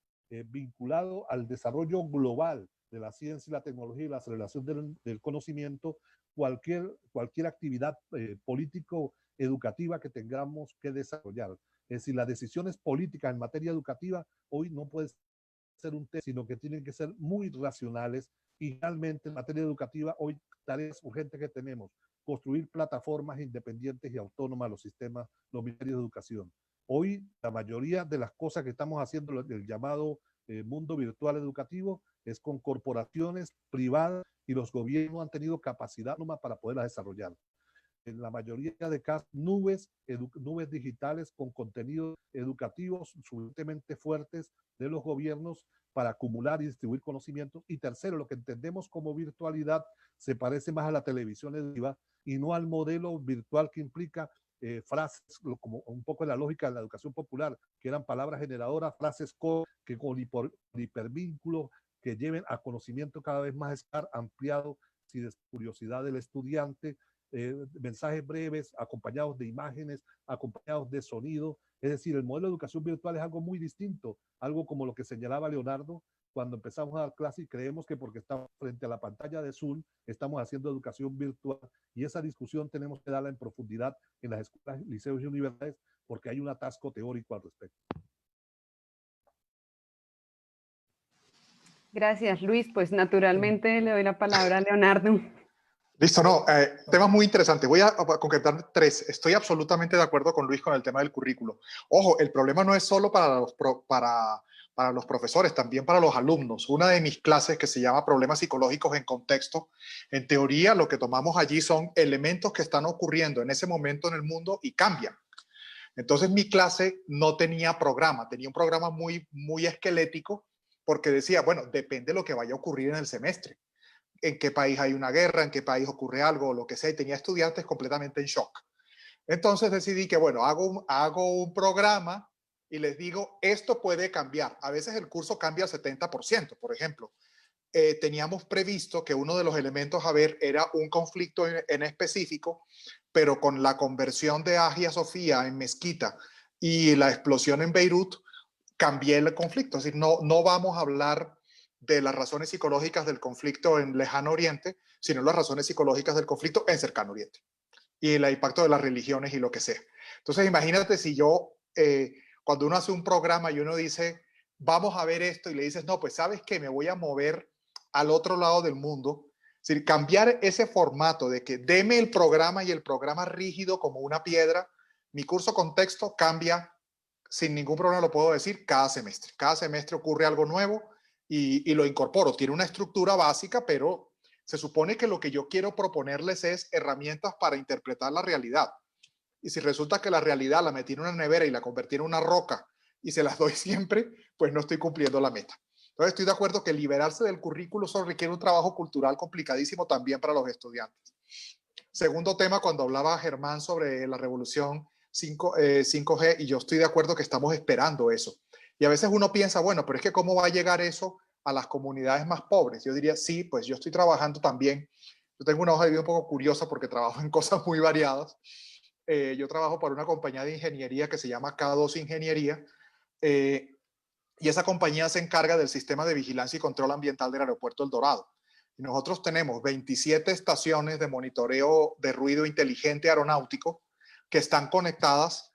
vinculado al desarrollo global de la ciencia y la tecnología y la aceleración del conocimiento, cualquier actividad político-educativa que tengamos que desarrollar. Es decir, las decisiones políticas en materia educativa hoy no pueden ser un tema, sino que tienen que ser muy racionales, y realmente en materia educativa hoy tareas urgentes que tenemos: construir plataformas independientes y autónomas a los sistemas, los ministerios de educación. Hoy la mayoría de las cosas que estamos haciendo, el llamado mundo virtual educativo, es con corporaciones privadas, y los gobiernos han tenido capacidad para poderlas desarrollar. En la mayoría de casos, nubes digitales con contenidos educativos suficientemente fuertes de los gobiernos para acumular y distribuir conocimientos. Y tercero, lo que entendemos como virtualidad se parece más a la televisión educativa y no al modelo virtual que implica frases, como un poco en la lógica de la educación popular, que eran palabras generadoras, frases que con hipervínculos que lleven a conocimiento cada vez más ampliado y de curiosidad del estudiante, mensajes breves, acompañados de imágenes, acompañados de sonido. Es decir, el modelo de educación virtual es algo muy distinto, algo como lo que señalaba Leonardo cuando empezamos a dar clase, y creemos que porque estamos frente a la pantalla de Zoom estamos haciendo educación virtual, y esa discusión tenemos que darla en profundidad en las escuelas, liceos y universidades, porque hay un atasco teórico al respecto. Gracias, Luis. Pues naturalmente le doy la palabra a Leonardo. Listo, no, temas muy interesantes. Voy a concretar tres. Estoy absolutamente de acuerdo con Luis con el tema del currículo. Ojo, el problema no es solo para los profesores, también para los alumnos. Una de mis clases, que se llama Problemas psicológicos en contexto, en teoría lo que tomamos allí son elementos que están ocurriendo en ese momento en el mundo y cambian. Entonces mi clase no tenía programa, tenía un programa muy esquelético, porque decía, bueno, depende de lo que vaya a ocurrir en el semestre. En qué país hay una guerra, en qué país ocurre algo, o lo que sea, y tenía estudiantes completamente en shock. Entonces decidí que, bueno, hago un programa y les digo, esto puede cambiar. A veces el curso cambia al 70%, por ejemplo. Teníamos previsto que uno de los elementos a ver era un conflicto en específico, pero con la conversión de Hagia Sofía en mezquita y la explosión en Beirut, cambié el conflicto. Es decir, no vamos a hablar de las razones psicológicas del conflicto en Lejano Oriente, sino las razones psicológicas del conflicto en Cercano Oriente y el impacto de las religiones y lo que sea. Entonces, imagínate si yo, cuando uno hace un programa y uno dice, vamos a ver esto, y le dices, no, pues sabes que me voy a mover al otro lado del mundo. Es decir, cambiar ese formato de que deme el programa y el programa rígido como una piedra, mi curso contexto cambia sin ningún problema, lo puedo decir, cada semestre. Cada semestre ocurre algo nuevo y lo incorporo. Tiene una estructura básica, pero se supone que lo que yo quiero proponerles es herramientas para interpretar la realidad. Y si resulta que la realidad la metí en una nevera y la convertí en una roca y se las doy siempre, pues no estoy cumpliendo la meta. Entonces estoy de acuerdo que liberarse del currículo solo requiere un trabajo cultural complicadísimo también para los estudiantes. Segundo tema, cuando hablaba Germán sobre la revolución 5G, y yo estoy de acuerdo que estamos esperando eso. Y a veces uno piensa, bueno, pero es que ¿cómo va a llegar eso a las comunidades más pobres? Yo diría, sí, pues yo estoy trabajando también. Yo tengo una hoja de vida un poco curiosa porque trabajo en cosas muy variadas. Yo trabajo para una compañía de ingeniería que se llama K2 Ingeniería, y esa compañía se encarga del sistema de vigilancia y control ambiental del aeropuerto El Dorado. Y nosotros tenemos 27 estaciones de monitoreo de ruido inteligente aeronáutico que están conectadas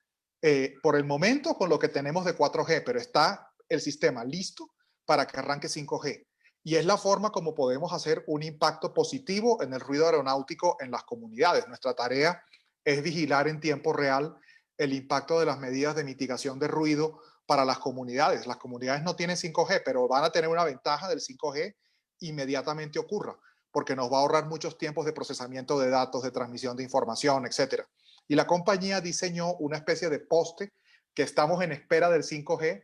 por el momento con lo que tenemos de 4G, pero está el sistema listo para que arranque 5G. Y es la forma como podemos hacer un impacto positivo en el ruido aeronáutico en las comunidades. Nuestra tarea es vigilar en tiempo real el impacto de las medidas de mitigación de ruido para las comunidades. Las comunidades no tienen 5G, pero van a tener una ventaja del 5G inmediatamente ocurra, porque nos va a ahorrar muchos tiempos de procesamiento de datos, de transmisión de información, etcétera. Y la compañía diseñó una especie de poste que estamos en espera del 5G,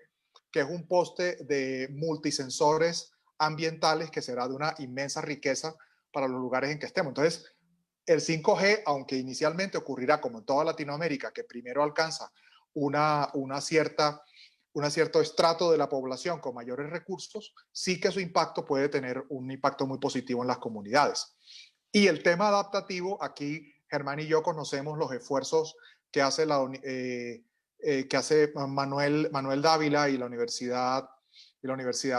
que es un poste de multisensores ambientales que será de una inmensa riqueza para los lugares en que estemos. Entonces, el 5G, aunque inicialmente ocurrirá como en toda Latinoamérica, que primero alcanza una cierta un cierto estrato de la población con mayores recursos, sí que su impacto puede tener un impacto muy positivo en las comunidades. Y el tema adaptativo, aquí Germán y yo conocemos los esfuerzos que hace, Manuel Dávila y la Universidad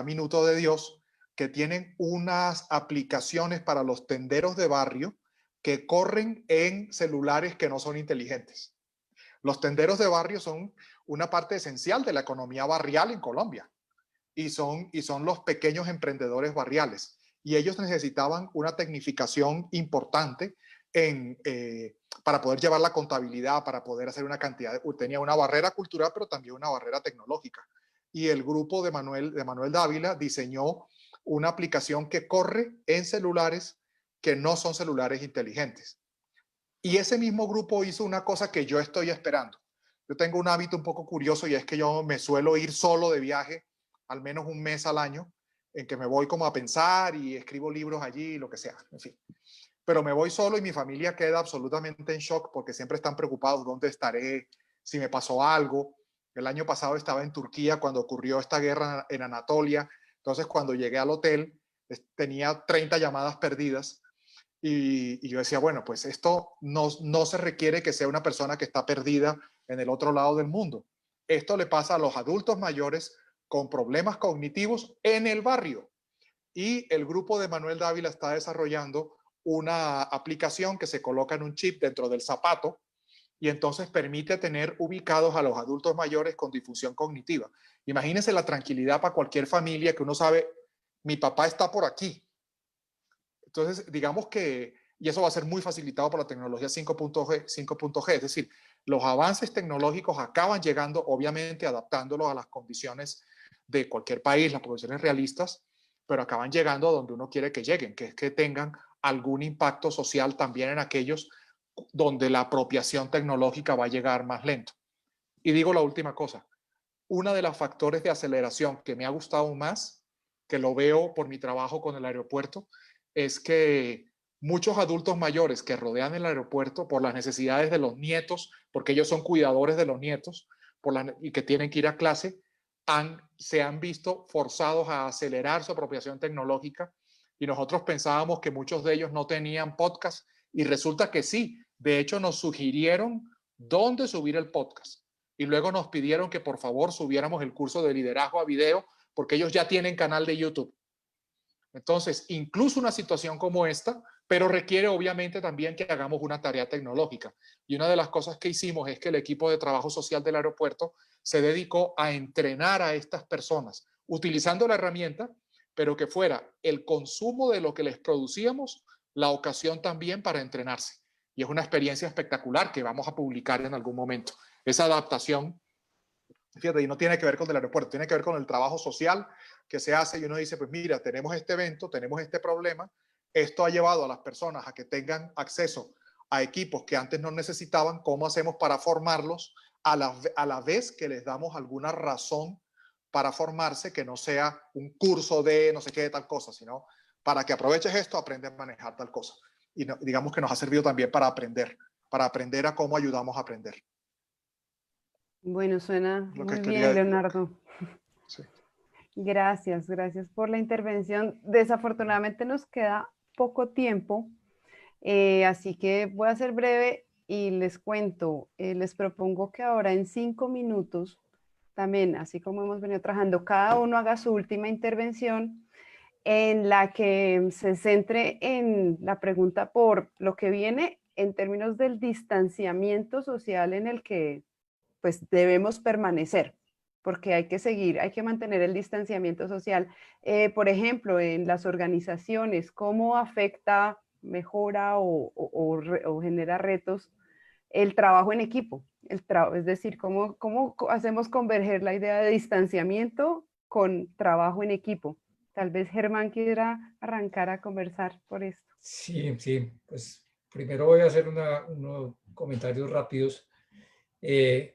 Minuto de Dios, que tienen unas aplicaciones para los tenderos de barrio que corren en celulares que no son inteligentes. Los tenderos de barrio son una parte esencial de la economía barrial en Colombia y son los pequeños emprendedores barriales. Y ellos necesitaban una tecnificación importante para poder llevar la contabilidad, para poder hacer una cantidad tenía una barrera cultural, pero también una barrera tecnológica. Y el grupo de Manuel Dávila diseñó una aplicación que corre en celulares que no son celulares inteligentes. Y ese mismo grupo hizo una cosa que yo estoy esperando. Yo tengo un hábito un poco curioso y es que yo me suelo ir solo de viaje al menos un mes al año, en que me voy como a pensar y escribo libros allí, lo que sea, en fin. Pero me voy solo y mi familia queda absolutamente en shock porque siempre están preocupados dónde estaré, si me pasó algo. El año pasado estaba en Turquía cuando ocurrió esta guerra en Anatolia. Entonces, cuando llegué al hotel, tenía 30 llamadas perdidas. Y yo decía, bueno, pues esto no se requiere que sea una persona que está perdida en el otro lado del mundo. Esto le pasa a los adultos mayores con problemas cognitivos en el barrio. Y el grupo de Manuel Dávila está desarrollando una aplicación que se coloca en un chip dentro del zapato y entonces permite tener ubicados a los adultos mayores con disfunción cognitiva. Imagínense la tranquilidad para cualquier familia que uno sabe, mi papá está por aquí. Entonces, digamos que, y eso va a ser muy facilitado por la tecnología 5.G, es decir, los avances tecnológicos acaban llegando, obviamente adaptándolos a las condiciones de cualquier país, las condiciones realistas, pero acaban llegando a donde uno quiere que lleguen, que es que tengan algún impacto social también en aquellos donde la apropiación tecnológica va a llegar más lento. Y digo la última cosa, uno de los factores de aceleración que me ha gustado más, que lo veo por mi trabajo con el aeropuerto, es que muchos adultos mayores que rodean el aeropuerto por las necesidades de los nietos, porque ellos son cuidadores de los nietos y que tienen que ir a clase, se han visto forzados a acelerar su apropiación tecnológica y nosotros pensábamos que muchos de ellos no tenían podcast y resulta que sí. De hecho, nos sugirieron dónde subir el podcast y luego nos pidieron que por favor subiéramos el curso de liderazgo a video porque ellos ya tienen canal de YouTube. Entonces, incluso una situación como esta, pero requiere obviamente también que hagamos una tarea tecnológica. Y una de las cosas que hicimos es que el equipo de trabajo social del aeropuerto se dedicó a entrenar a estas personas utilizando la herramienta, pero que fuera el consumo de lo que les producíamos la ocasión también para entrenarse. Y es una experiencia espectacular que vamos a publicar en algún momento. Esa adaptación, fíjate, y no tiene que ver con el aeropuerto, tiene que ver con el trabajo social que se hace y uno dice, pues mira, tenemos este evento, tenemos este problema, esto ha llevado a las personas a que tengan acceso a equipos que antes no necesitaban, ¿cómo hacemos para formarlos a la vez que les damos alguna razón para formarse que no sea un curso de no sé qué de tal cosa, sino para que aproveches esto, aprende a manejar tal cosa? Y digamos que nos ha servido también para aprender a cómo ayudamos a aprender. Bueno, suena muy bien, Leonardo. Sí. Gracias por la intervención. Desafortunadamente nos queda poco tiempo, así que voy a ser breve y les cuento, les propongo que ahora en 5 minutos, también así como hemos venido trabajando, cada uno haga su última intervención en la que se centre en la pregunta por lo que viene en términos del distanciamiento social en el que pues debemos permanecer, porque hay que seguir, hay que mantener el distanciamiento social. Por ejemplo, en las organizaciones, ¿cómo afecta, mejora o genera retos el trabajo en equipo? Es decir, ¿cómo hacemos converger la idea de distanciamiento con trabajo en equipo? Tal vez Germán quiera arrancar a conversar por esto. Sí, pues primero voy a hacer unos comentarios rápidos.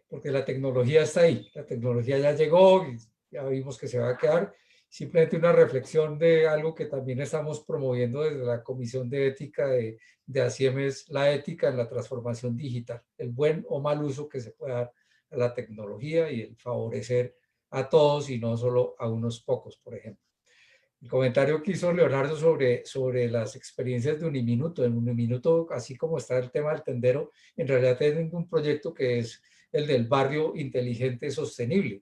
Porque la tecnología está ahí, la tecnología ya llegó y ya vimos que se va a quedar. Simplemente una reflexión de algo que también estamos promoviendo desde la Comisión de Ética de ACIEM, es la ética en la transformación digital, el buen o mal uso que se puede dar a la tecnología y el favorecer a todos y no solo a unos pocos, por ejemplo. El comentario que hizo Leonardo sobre las experiencias de Uniminuto. En Uniminuto, así como está el tema del tendero, en realidad tienen un proyecto que es el del barrio inteligente sostenible.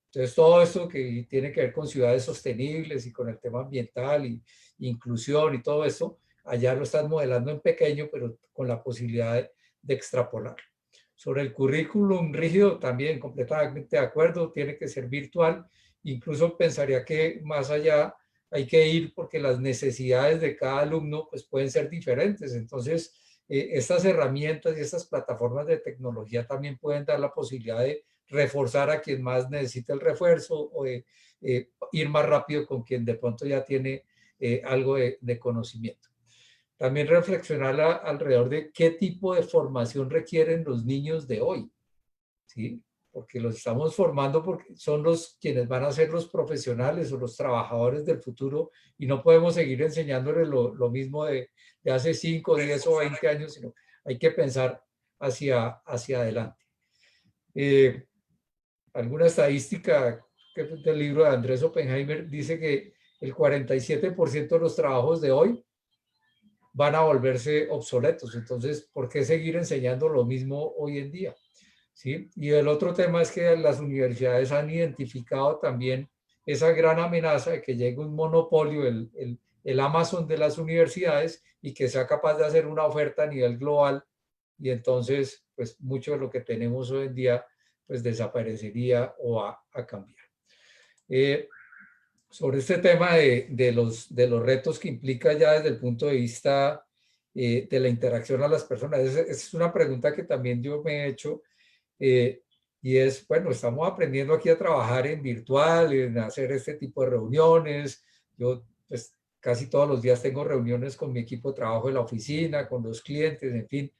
Entonces, todo esto que tiene que ver con ciudades sostenibles y con el tema ambiental y inclusión y todo esto, allá lo están modelando en pequeño, pero con la posibilidad de extrapolar. Sobre el currículum rígido, también completamente de acuerdo, tiene que ser virtual. Incluso pensaría que más allá hay que ir porque las necesidades de cada alumno pues, pueden ser diferentes. Entonces, estas herramientas y estas plataformas de tecnología también pueden dar la posibilidad de reforzar a quien más necesita el refuerzo o de ir más rápido con quien de pronto ya tiene algo de conocimiento. También reflexionar alrededor de qué tipo de formación requieren los niños de hoy, ¿sí? Porque los estamos formando porque son quienes van a ser los profesionales o los trabajadores del futuro y no podemos seguir enseñándoles lo mismo de hace 5, 10 o 20 años, sino hay que pensar hacia adelante. Alguna estadística del libro de Andrés Oppenheimer dice que el 47% de los trabajos de hoy van a volverse obsoletos. Entonces, ¿por qué seguir enseñando lo mismo hoy en día? ¿Sí? Y el otro tema es que las universidades han identificado también esa gran amenaza de que llegue un monopolio, el Amazon de las universidades, y que sea capaz de hacer una oferta a nivel global. Y entonces, pues mucho de lo que tenemos hoy en día, pues desaparecería o va a cambiar. Sobre este tema de los retos que implica ya desde el punto de vista de la interacción a las personas, es una pregunta que también yo me he hecho, y es, bueno, estamos aprendiendo aquí a trabajar en virtual, en hacer este tipo de reuniones. Yo pues casi todos los días tengo reuniones con mi equipo de trabajo en la oficina, con los clientes, en fin,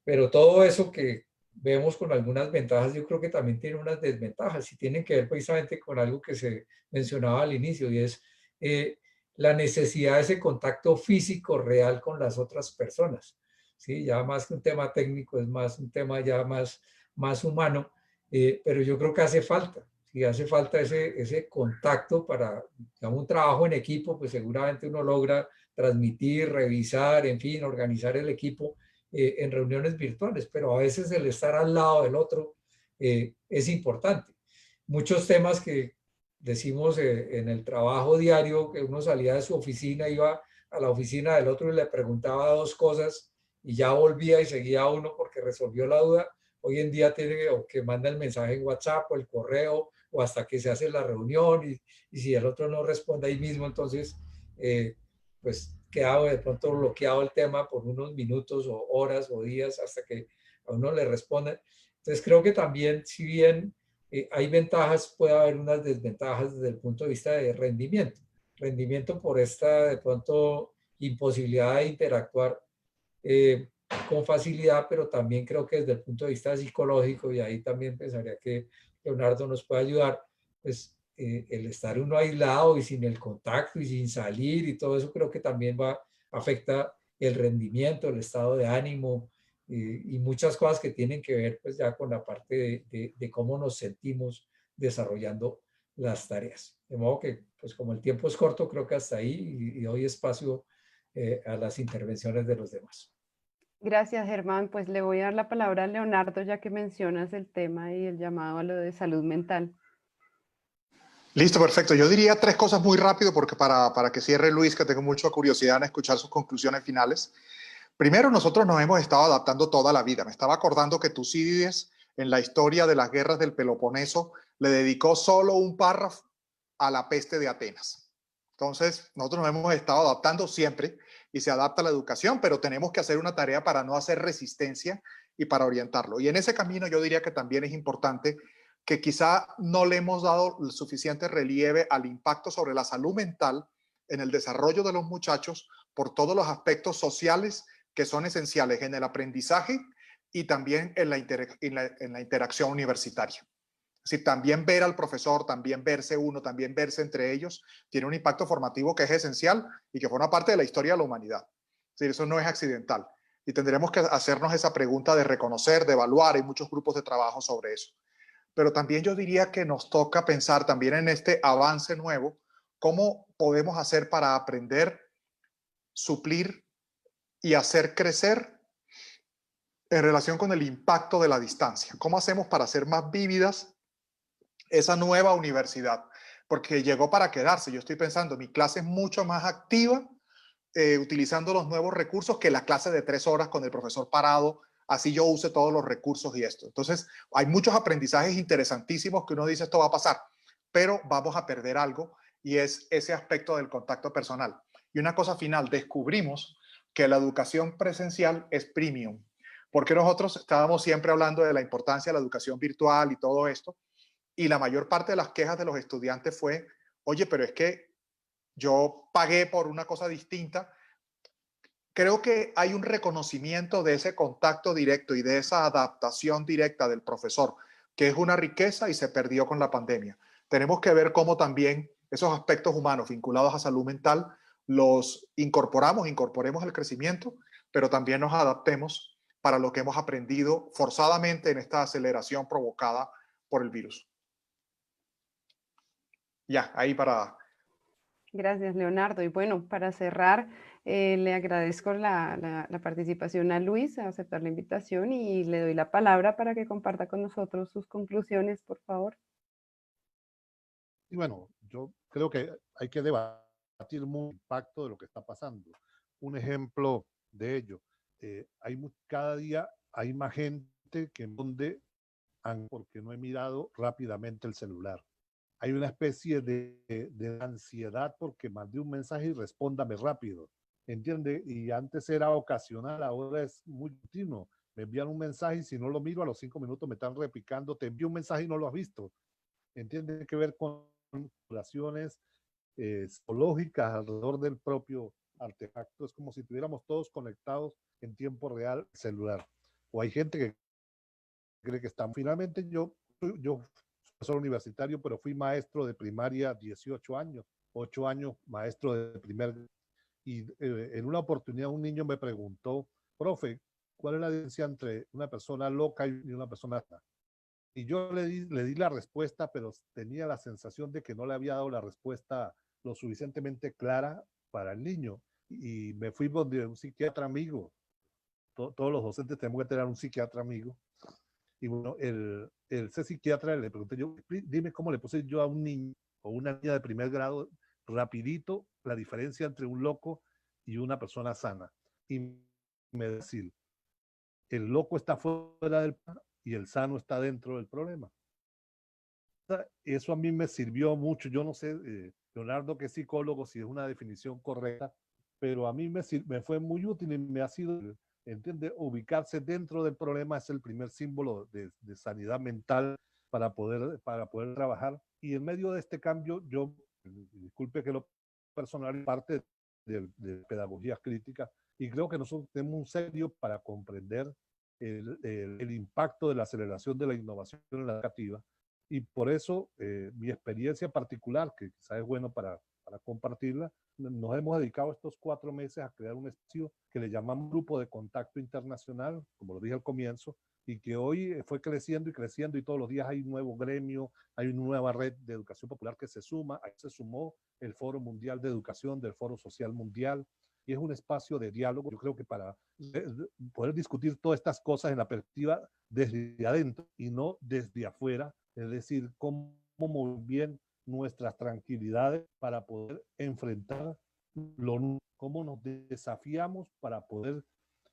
pero todo eso que vemos con algunas ventajas, yo creo que también tiene unas desventajas y tienen que ver precisamente con algo que se mencionaba al inicio, y es la necesidad de ese contacto físico real con las otras personas. ¿Sí? Ya más que un tema técnico, es más un tema ya más humano, pero yo creo que hace falta. Si hace falta ese contacto para, digamos, un trabajo en equipo, pues seguramente uno logra transmitir, revisar, en fin, organizar el equipo en reuniones virtuales, pero a veces el estar al lado del otro es importante. Muchos temas que decimos en el trabajo diario, que uno salía de su oficina, iba a la oficina del otro y le preguntaba 2 cosas y ya volvía y seguía uno porque resolvió la duda. Hoy en día tiene o que manda el mensaje en WhatsApp o el correo o hasta que se hace la reunión, y si el otro no responde ahí mismo, entonces pues quedado de pronto bloqueado el tema por unos minutos o horas o días hasta que a uno le responde. Entonces creo que también, si bien hay ventajas, puede haber unas desventajas desde el punto de vista de rendimiento. Rendimiento por esta de pronto imposibilidad de interactuar con facilidad, pero también creo que desde el punto de vista psicológico, y ahí también pensaría que Leonardo nos puede ayudar, pues el estar uno aislado y sin el contacto y sin salir y todo eso, creo que también afecta el rendimiento, el estado de ánimo y muchas cosas que tienen que ver pues ya con la parte de cómo nos sentimos desarrollando las tareas. De modo que, pues como el tiempo es corto, creo que hasta ahí y doy espacio a las intervenciones de los demás. Gracias, Germán. Pues le voy a dar la palabra a Leonardo, ya que mencionas el tema y el llamado a lo de salud mental. Listo, perfecto. Yo diría 3 cosas muy rápido porque para que cierre Luis, que tengo mucha curiosidad en escuchar sus conclusiones finales. Primero, nosotros nos hemos estado adaptando toda la vida. Me estaba acordando que Tucídides, en la historia de las guerras del Peloponeso, le dedicó solo un párrafo a la peste de Atenas. Entonces, nosotros nos hemos estado adaptando siempre y se adapta a la educación, pero tenemos que hacer una tarea para no hacer resistencia y para orientarlo. Y en ese camino yo diría que también es importante que quizá no le hemos dado el suficiente relieve al impacto sobre la salud mental en el desarrollo de los muchachos por todos los aspectos sociales que son esenciales en el aprendizaje y también en la interacción universitaria. Es decir, también ver al profesor, también verse uno, también verse entre ellos, tiene un impacto formativo que es esencial y que forma parte de la historia de la humanidad. Es decir, eso no es accidental. Y tendremos que hacernos esa pregunta de reconocer, de evaluar. Hay muchos grupos de trabajo sobre eso. pero también yo diría que nos toca pensar también en este avance nuevo, cómo podemos hacer para aprender, suplir y hacer crecer en relación con el impacto de la distancia. ¿Cómo hacemos para hacer más vívidas esa nueva universidad? Porque llegó para quedarse. Yo estoy pensando, mi clase es mucho más activa utilizando los nuevos recursos que la clase de 3 horas con el profesor parado, así yo use todos los recursos y esto. Entonces, hay muchos aprendizajes interesantísimos que uno dice esto va a pasar, pero vamos a perder algo y es ese aspecto del contacto personal. Y una cosa final, descubrimos que la educación presencial es premium, porque nosotros estábamos siempre hablando de la importancia de la educación virtual y todo esto, y la mayor parte de las quejas de los estudiantes fue, oye, pero es que yo pagué por una cosa distinta. Creo que hay un reconocimiento de ese contacto directo y de esa adaptación directa del profesor, que es una riqueza y se perdió con la pandemia. Tenemos que ver cómo también esos aspectos humanos vinculados a salud mental los incorporemos al crecimiento, pero también nos adaptemos para lo que hemos aprendido forzadamente en esta aceleración provocada por el virus. Ya, ahí para... Gracias, Leonardo. Y bueno, para cerrar, le agradezco la participación a Luis, a aceptar la invitación y le doy la palabra para que comparta con nosotros sus conclusiones, por favor. Y bueno, yo creo que hay que debatir mucho el impacto de lo que está pasando. Un ejemplo de ello, cada día hay más gente que donde, porque no he mirado rápidamente el celular. Hay una especie de ansiedad porque mandé un mensaje y respóndame rápido, ¿entiende? Y antes era ocasional, ahora es muy continuo. Me envían un mensaje y si no lo miro a los 5 minutos me están replicando, te envío un mensaje y no lo has visto. Tiene que ver con relaciones psicológicas alrededor del propio artefacto. Es como si estuviéramos todos conectados en tiempo real al celular. O hay gente que cree que están. Finalmente yo soy profesor universitario, pero fui maestro de primaria 18 años, 8 años maestro de primer. Y en una oportunidad un niño me preguntó, profe, ¿cuál es la diferencia entre una persona loca y una persona sana? Y yo le di la respuesta, pero tenía la sensación de que no le había dado la respuesta lo suficientemente clara para el niño. Y me fui donde un psiquiatra amigo. Todos los docentes tenemos que tener un psiquiatra amigo. Y bueno, ese psiquiatra le pregunté yo, dime cómo le puse yo a un niño o una niña de primer grado rapidito la diferencia entre un loco y una persona sana. Y me decía, el loco está fuera del plan y el sano está dentro del problema. Eso a mí me sirvió mucho. Yo no sé, Leonardo, que es psicólogo, si es una definición correcta, pero a mí me fue muy útil y me ha sido, ¿entiende? Ubicarse dentro del problema es el primer símbolo de sanidad mental para poder trabajar. Y en medio de este cambio, yo, disculpe que lo personal, parte de pedagogía crítica, y creo que nosotros tenemos un serio para comprender el impacto de la aceleración de la innovación educativa. Y por eso mi experiencia particular, que quizás es bueno para compartirla, nos hemos dedicado estos 4 meses a crear un espacio que le llamamos Grupo de Contacto Internacional, como lo dije al comienzo, y que hoy fue creciendo y creciendo y todos los días hay un nuevo gremio, hay una nueva red de educación popular que se suma, ahí se sumó el Foro Mundial de Educación del Foro Social Mundial, y es un espacio de diálogo, yo creo que para poder discutir todas estas cosas en la perspectiva desde adentro y no desde afuera, es decir, cómo muy bien nuestras tranquilidades para poder enfrentar cómo nos desafiamos para poder,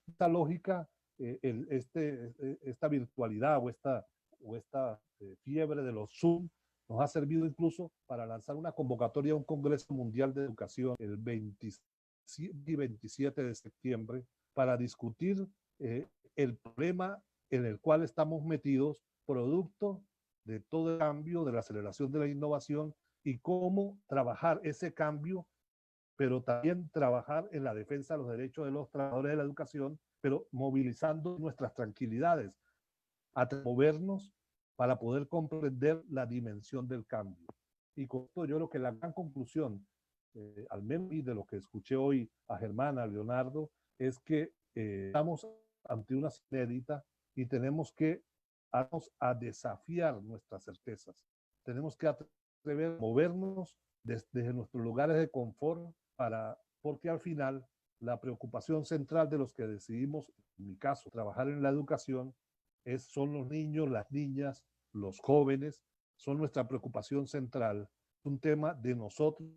esta lógica, esta virtualidad o esta fiebre de los Zoom nos ha servido incluso para lanzar una convocatoria a un Congreso Mundial de Educación el 27 y 27 de septiembre para discutir el problema en el cual estamos metidos, producto de todo el cambio, de la aceleración de la innovación y cómo trabajar ese cambio, pero también trabajar en la defensa de los derechos de los trabajadores de la educación, pero movilizando nuestras tranquilidades, a movernos para poder comprender la dimensión del cambio. Y con esto yo creo que la gran conclusión, al menos de lo que escuché hoy a Germán, a Leonardo, es que estamos ante una inédita y tenemos que a desafiar nuestras certezas. Tenemos que atrever a movernos desde nuestros lugares de confort porque al final la preocupación central de los que decidimos, en mi caso, trabajar en la educación, son los niños, las niñas, los jóvenes, son nuestra preocupación central. Es un tema de nosotros,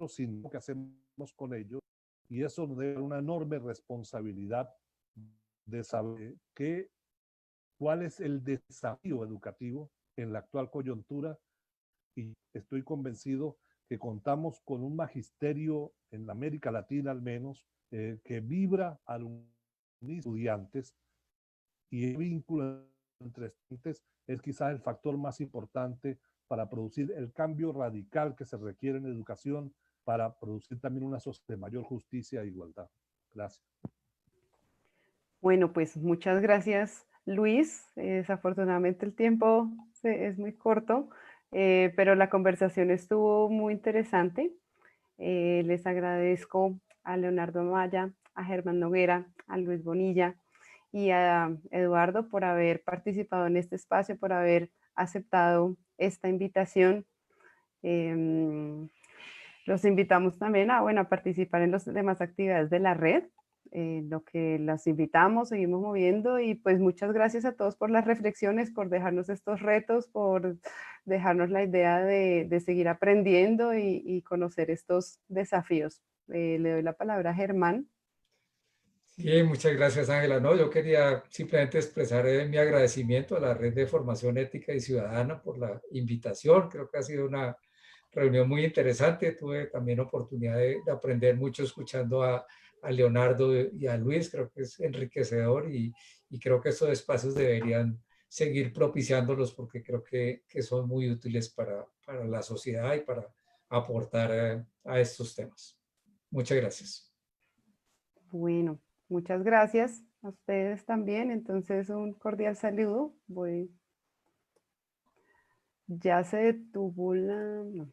sin lo que hacemos con ellos, y eso nos debe una enorme responsabilidad de saber cuál es el desafío educativo en la actual coyuntura, y estoy convencido que contamos con un magisterio en América Latina al menos que vibra a los estudiantes, y el vínculo entre estudiantes es quizás el factor más importante para producir el cambio radical que se requiere en educación, para producir también una sociedad de mayor justicia e igualdad. Gracias. Bueno, pues muchas gracias, Luis. Desafortunadamente el tiempo es muy corto, pero la conversación estuvo muy interesante. Les agradezco a Leonardo Maya, a Germán Noguera, a Luis Bonilla y a Eduardo por haber participado en este espacio, por haber aceptado esta invitación. Los invitamos también a participar en las demás actividades de la red, lo que las invitamos, seguimos moviendo, y pues muchas gracias a todos por las reflexiones, por dejarnos estos retos, por dejarnos la idea de seguir aprendiendo y conocer estos desafíos. Le doy la palabra a Germán. Sí, muchas gracias, Ángela. No, yo quería simplemente expresar mi agradecimiento a la Red de Formación Ética y Ciudadana por la invitación. Creo que ha sido una reunión muy interesante. Tuve también oportunidad de aprender mucho escuchando a Leonardo y a Luis. Creo que es enriquecedor, y creo que estos espacios deberían seguir propiciándolos, porque creo que son muy útiles para la sociedad y para aportar a estos temas. Muchas gracias. Bueno, muchas gracias a ustedes también. Entonces, un cordial saludo. Ya se detuvo la... no.